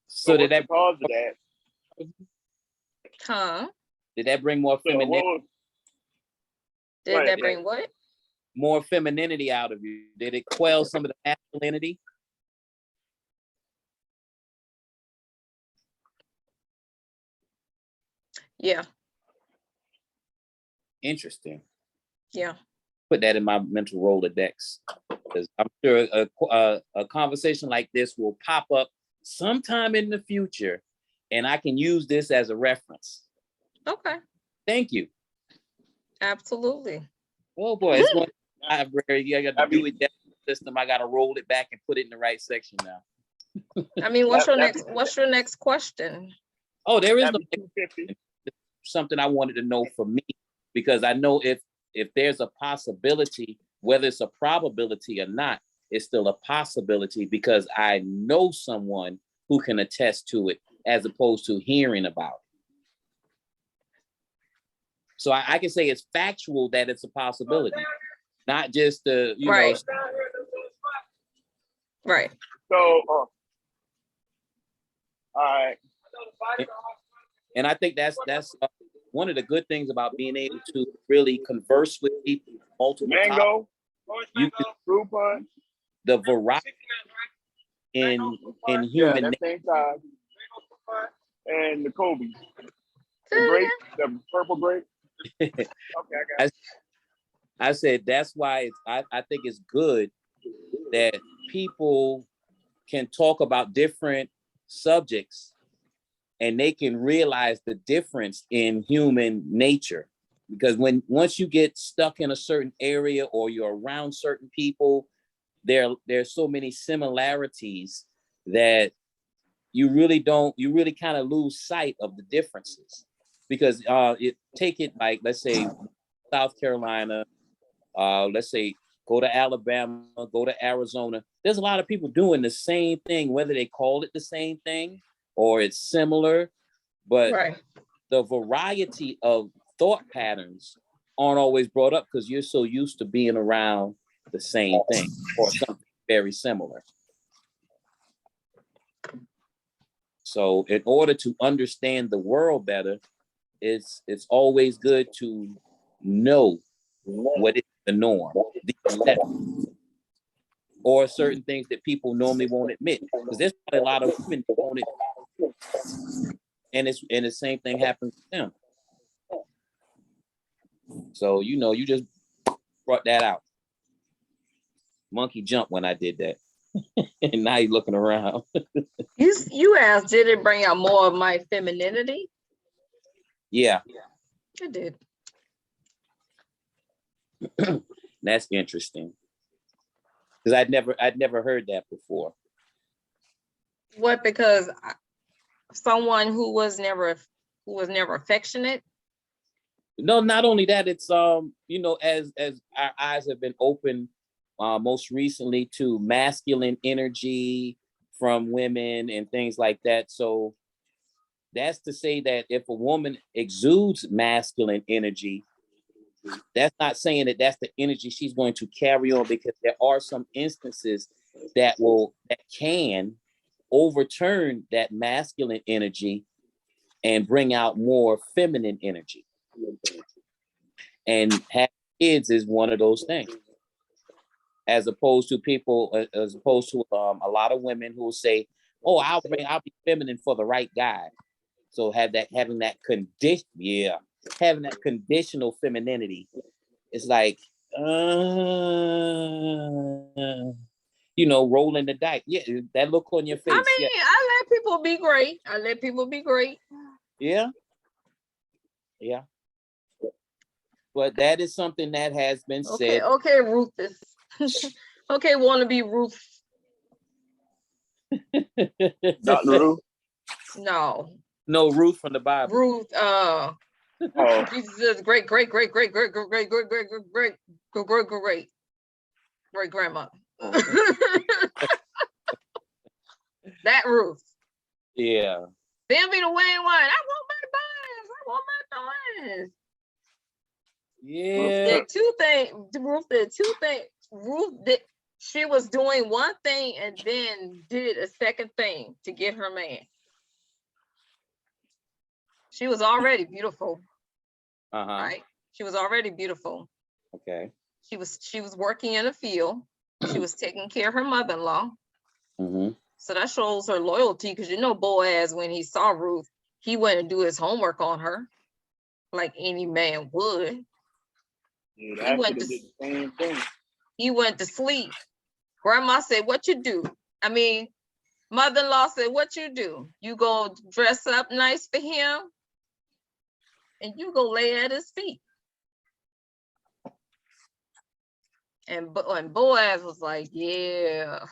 So did that cause of that? Huh? Did that bring more femininity? Did that bring what? More femininity out of you? Did it quell some of the masculinity? Yeah. Interesting. Yeah. Put that in my mental Rolodex, because I'm sure a conversation like this will pop up sometime in the future, and I can use this as a reference. Okay. Thank you. Absolutely. Oh boy, it's going to the library. I got to do it that system. I got to roll it back and put it in the right section now. I mean, what's your next question? Oh, there is no something I wanted to know for me, because I know if there's a possibility, whether it's a probability or not, it's still a possibility, because I know someone who can attest to it as opposed to hearing about it. So I can say it's factual that it's a possibility, not just the, right. Right. So, all right. And I think that's one of the good things about being able to really converse with people, multiple topics. You can fruit punch, the variety in human nature. And the Kobe, the grape, the purple grape. Okay, I got it. I said that's why I think it's good that people can talk about different subjects and they can realize the difference in human nature. Because once you get stuck in a certain area or you're around certain people, there's so many similarities that you really kind of lose sight of the differences. Because take it like, let's say South Carolina, let's say go to Alabama, go to Arizona. There's a lot of people doing the same thing, whether they call it the same thing or it's similar, but the variety of thought patterns aren't always brought up because you're so used to being around the same thing or something very similar. So in order to understand the world better, it's always good to know what is the norm, the acceptance, or certain things that people normally won't admit. Because there's probably a lot of women that won't admit, and the same thing happens to them. So you just brought that out. Monkey jumped when I did that. And now you're looking around. You asked, did it bring out more of my femininity? Yeah. It did. That's interesting. Because I'd never heard that before. What? Because someone who was never affectionate. No, not only that, it's as our eyes have been opened most recently to masculine energy from women and things like that. So that's to say that if a woman exudes masculine energy, that's not saying that that's the energy she's going to carry on, because there are some instances that can overturn that masculine energy and bring out more feminine energy. And having kids is one of those things. As opposed to a lot of women who will say, "Oh, I'll be feminine for the right guy." So having that conditional femininity. It's like, rolling the dice. Yeah, that look on your face. I mean, yeah. I let people be great. Yeah. Yeah. But that is something that has been said. Okay, Rufus. Okay, want to be Ruth? Not Ruth. No. No, Ruth from the Bible. Ruth. Oh, Jesus' great grandma. That Ruth. Yeah. Them be the winning one. I want my buns. Yeah. Ruth did two things. She was doing one thing and then did a second thing to get her man. She was already beautiful. Right? She was already beautiful. Okay. She was working in a field. She was taking care of her mother-in-law. Mm-hmm. So that shows her loyalty, because Boaz, when he saw Ruth, he went and do his homework on her, like any man would. yeah, did the same thing. He went to sleep. Grandma said, "What you do?" Mother-in-law said, "What you do? You go dress up nice for him, and you go lay at his feet." And Boaz was like, "Yeah."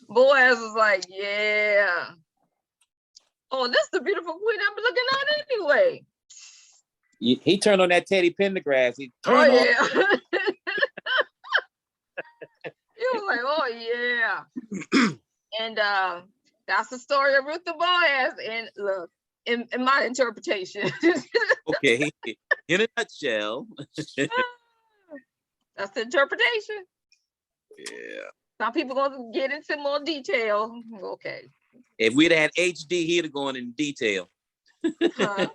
Boaz was like, "Yeah. Oh, this is the beautiful queen I'm looking at anyway." He turned on that Teddy Pendergrass. He Oh turned on. yeah. He was like, "Oh yeah." And that's the story of Ruth and Boaz. And look, in my interpretation. Okay. In a nutshell. That's the interpretation. Yeah. Some people gonna get into more detail. Okay. If we'd had HD, he'd have gone in detail. Huh?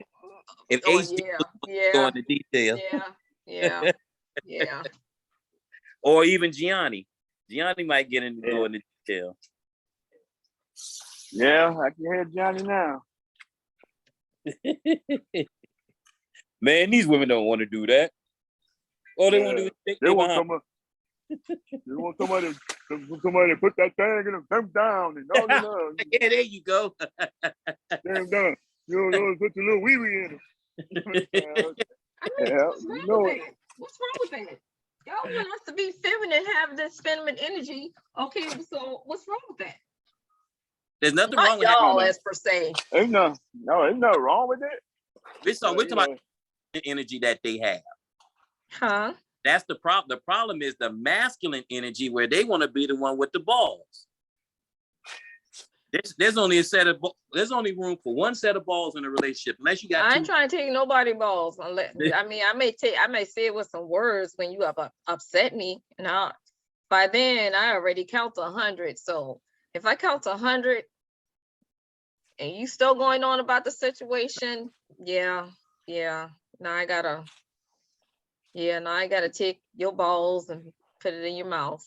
If Oh, HD yeah. go into detail. Yeah. Or even Gianni. Gianni might go into detail. Yeah, I can hear Johnny now. Man, these women don't want to do that. All they want to do is they want somebody to put that thing in them down and all that. Yeah, there you go. Damn done. You put the little wee wee in it. I mean, what's wrong with that? Y'all want us to be feminine, have this feminine energy. Okay, so what's wrong with that? There's nothing Not wrong with y'all that. as per se. Ain't nothing wrong with it. We're talking about the energy that they have. Huh? That's the problem. The problem is the masculine energy, where they want to be the one with the balls. There's only room for one set of balls in a relationship, unless you got. I ain't trying to take nobody balls. Unless I may say it with some words when you have upset me. Now, by then I already count to 100. So If I count to 100 and you still going on about the situation, yeah. Now I gotta take your balls and put it in your mouth.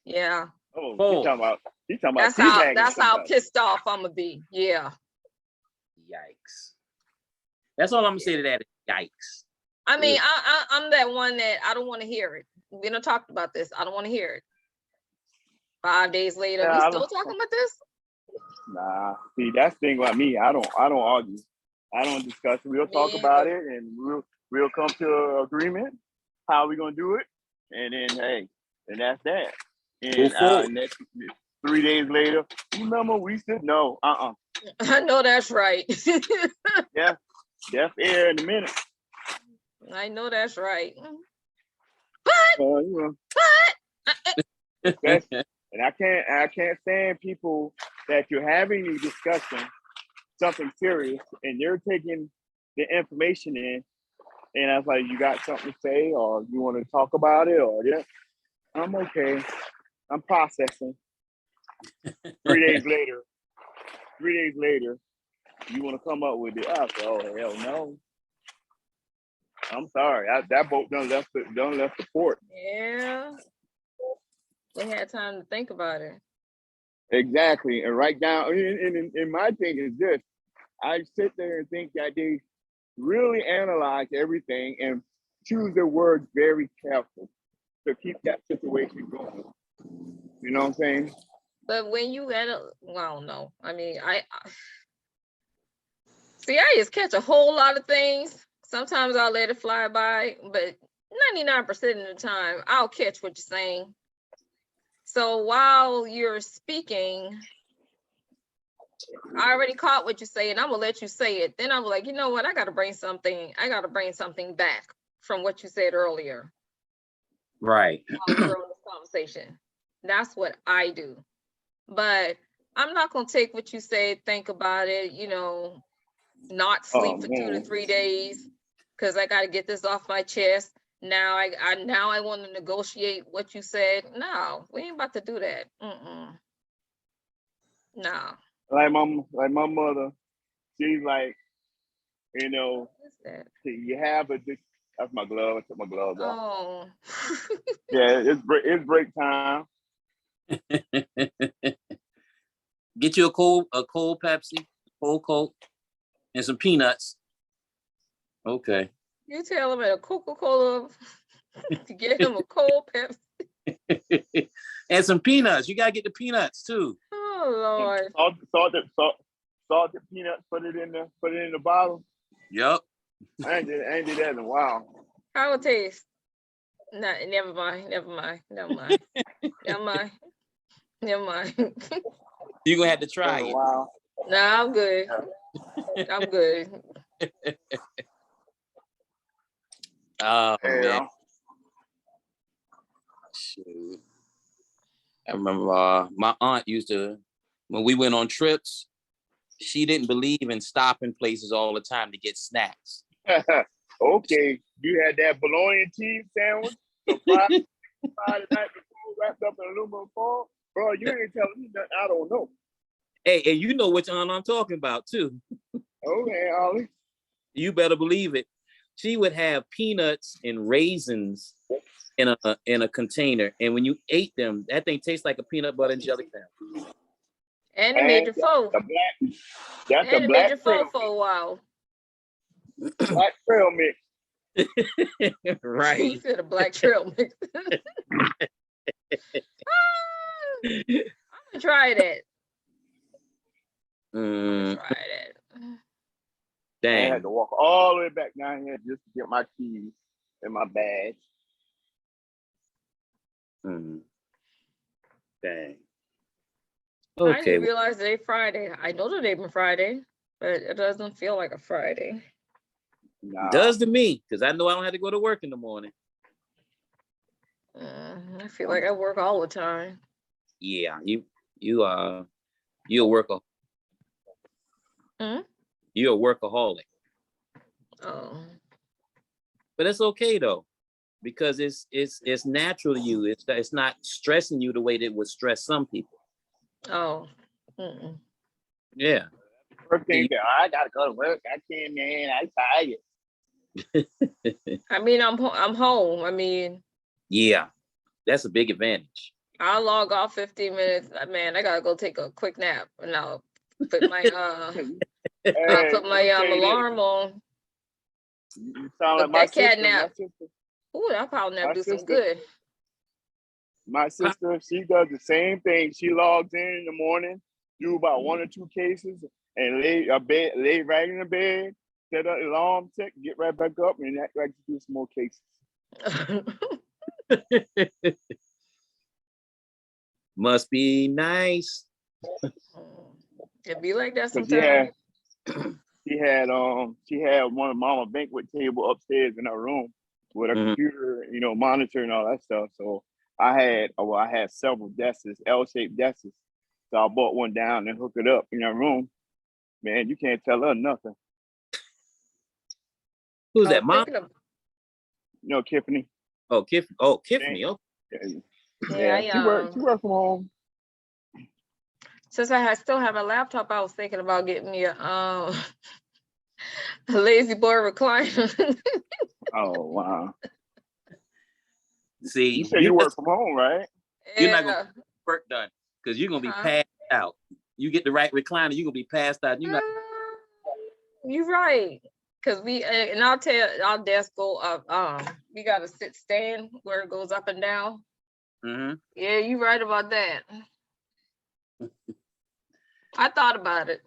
Yeah. Oh, Four. he's talking about That's how pissed off I'm gonna be. Yeah. Yikes. That's all I'm gonna say to that. Yikes. I mean, I'm that one that I don't want to hear it. We done talked about this. I don't want to hear it. 5 days later, we still talking about this? Nah, see, that's the thing about me. I don't argue. I don't discuss it. We'll talk about it, and we'll come to an agreement how we gonna do it, and then hey, and that's that. And next 3 days later, remember we said no. I know that's right. Yeah, deaf air in a minute. I know that's right. You know. And I can't stand people that you're having a discussion, something serious, and you're taking the information in, and I was like, you got something to say, or you want to talk about it, or yeah, I'm okay, I'm processing. 3 days later, you want to come up with it? I said, oh hell no. I'm sorry, that boat done left the port. Yeah. They had time to think about it. Exactly, and right now, and my thing is this: I sit there and think that they really analyze everything and choose their words very careful to keep that situation going. You know what I'm saying? But when you I don't know. I mean, I just catch a whole lot of things. Sometimes I'll let it fly by, but 99% of the time, I'll catch what you're saying. So while you're speaking, I already caught what you say, and I'm gonna let you say it. Then I'm like, you know what? I gotta bring something back from what you said earlier. Right. While we're on this conversation. That's what I do. But I'm not gonna take what you said, think about it, not sleep for 2 to 3 days because I gotta get this off my chest. Now I want to negotiate what you said. No, we ain't about to do that. No. Like my mother, she's like, What's that? you have that's my glove. I took my gloves off. Oh. Yeah, it's break time. Get you a cold Pepsi, cold Coke, and some peanuts. Okay. You tell him at a Coca-Cola to get him a cold Pepsi. And some peanuts. You gotta get the peanuts too. Oh Lord. Salt the peanuts, put it in the bottle. Yep. I ain't did that in a while. How it taste? No, never mind. You're gonna have to try it. Wow. No, I'm good. I'm good. Oh Yeah. man. Shoot. I remember my aunt used to, when we went on trips, she didn't believe in stopping places all the time to get snacks. Okay, you had that bologna and cheese sandwich, the Friday night before, wrapped up in aluminum foil. Bro, you ain't telling me nothing I don't know. Hey, and you know which aunt I'm talking about too. Okay, Ollie. You better believe it. She would have peanuts and raisins in a container, and when you ate them, that thing tastes like a peanut butter and jelly sandwich. And it made your foe. That's a black trail for a while. Black trail mix. Right. He said a black trail mix. I'm gonna try that. Try that. Dang. I had to walk all the way back down here just to get my keys and my badge. Dang. Okay. I Okay. didn't realize today Friday. I know today been Friday, but it doesn't feel like a Friday. Nah. Does to me, because I know I don't have to go to work in the morning. I feel like I work all the time. Yeah, you're a worker. You're a workaholic. Oh. But it's okay though. because it's natural to you. It's not stressing you the way that it would stress some people. Oh. Mm-mm. Yeah. First thing, I gotta go to work. I can't, man. I'm tired. I mean, I'm home. I mean, Yeah, that's a big advantage. I'll log off 15 minutes. Man, I gotta go take a quick nap, and I'll put my alarm on. You sound like But my that cat sister. nap. Ooh, that power nap do some sister. good. My sister, she does the same thing. She logs in the morning, do about 1 or 2 cases, and lay right in the bed, set an alarm, get right back up, and act like to do some more cases. Must be nice. It'd be like that sometimes. She had one of Mama banquet table upstairs in her room with a computer, monitor and all that stuff. So I had several desks, L-shaped desks. So I bought one down and hooked it up in her room. Man, you can't tell her nothing. Who's that, Mom? No, Tiffany. Oh, Tiffany. Oh, Tiffany. Oh. Yeah, she worked from home. Since I still have a laptop, I was thinking about getting me a lazy boy recliner. Oh wow! See, you said you work from home, right? You're not gonna get work done because you're gonna be passed out. You get the right recliner, you're gonna be passed out. You're right. Cause and I'll tell our desk go up. We got a sit stand where it goes up and down. Mm-hmm. Yeah, you're right about that. I thought about it.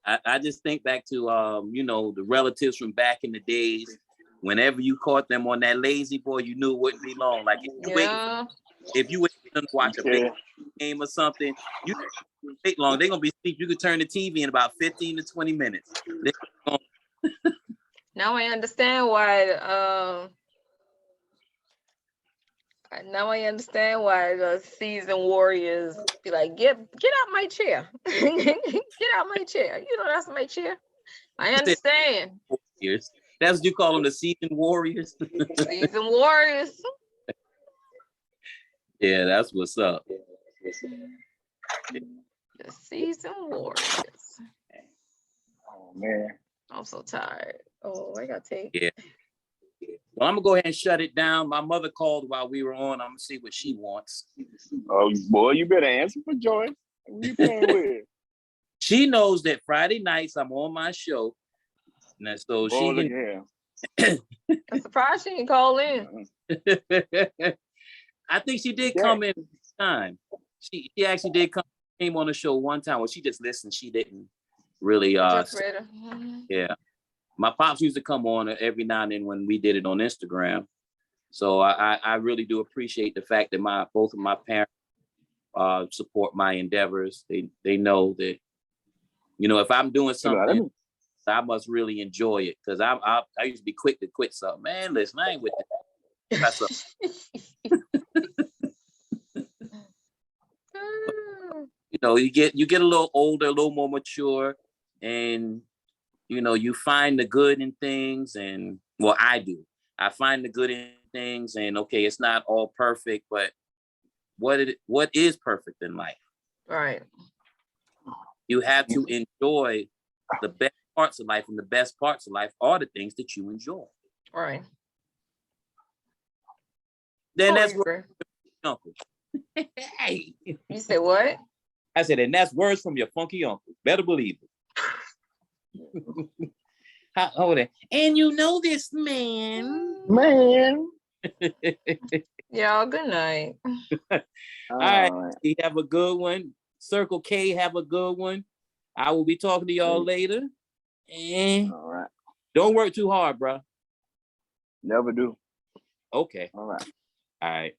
I just think back to the relatives from back in the days. Whenever you caught them on that lazy boy, you knew it wouldn't be long. Like if you wait for them to watch a big game or something, you wait long. They're gonna be asleep. You could turn the TV in about 15 to 20 minutes. Now I understand why. Now I understand why the seasoned warriors be like, get out my chair. Get out my chair. That's my chair. I understand. That's what you call them, the seasoned warriors. Seasoned warriors. Yeah, that's what's up. The seasoned warriors. Oh man. I'm so tired. Oh, I gotta take. Yeah. Well, I'm gonna go ahead and shut it down. My mother called while we were on. I'm gonna see what she wants. Oh boy, you better answer for Joyce. Who you playing with? She knows that Friday nights I'm on my show. And so I'm surprised she didn't call in. I think she did come in time. She actually did came on the show one time. Well, she just listened. She didn't really yeah. My pops used to come on every now and then when we did it on Instagram. So I really do appreciate the fact that both of my parents support my endeavors. They know that, if I'm doing something, I must really enjoy it, because I used to be quick to quit something. Man, listen, I ain't with that. That's you get a little older, a little more mature, and you find the good in things, and well, I do. I find the good in things, and okay, it's not all perfect, but what is perfect in life? Right. You have to enjoy the best parts of life, and the best parts of life are the things that you enjoy. Right. Then that's where uncle. Hey. You said what? I said, and that's words from your funky uncle. Better believe it. And you know this, man. Y'all, good night. All right. You have a good one. Circle K, have a good one. I will be talking to y'all later. And all right. Don't work too hard, bro. Never do. Okay. All right. All right.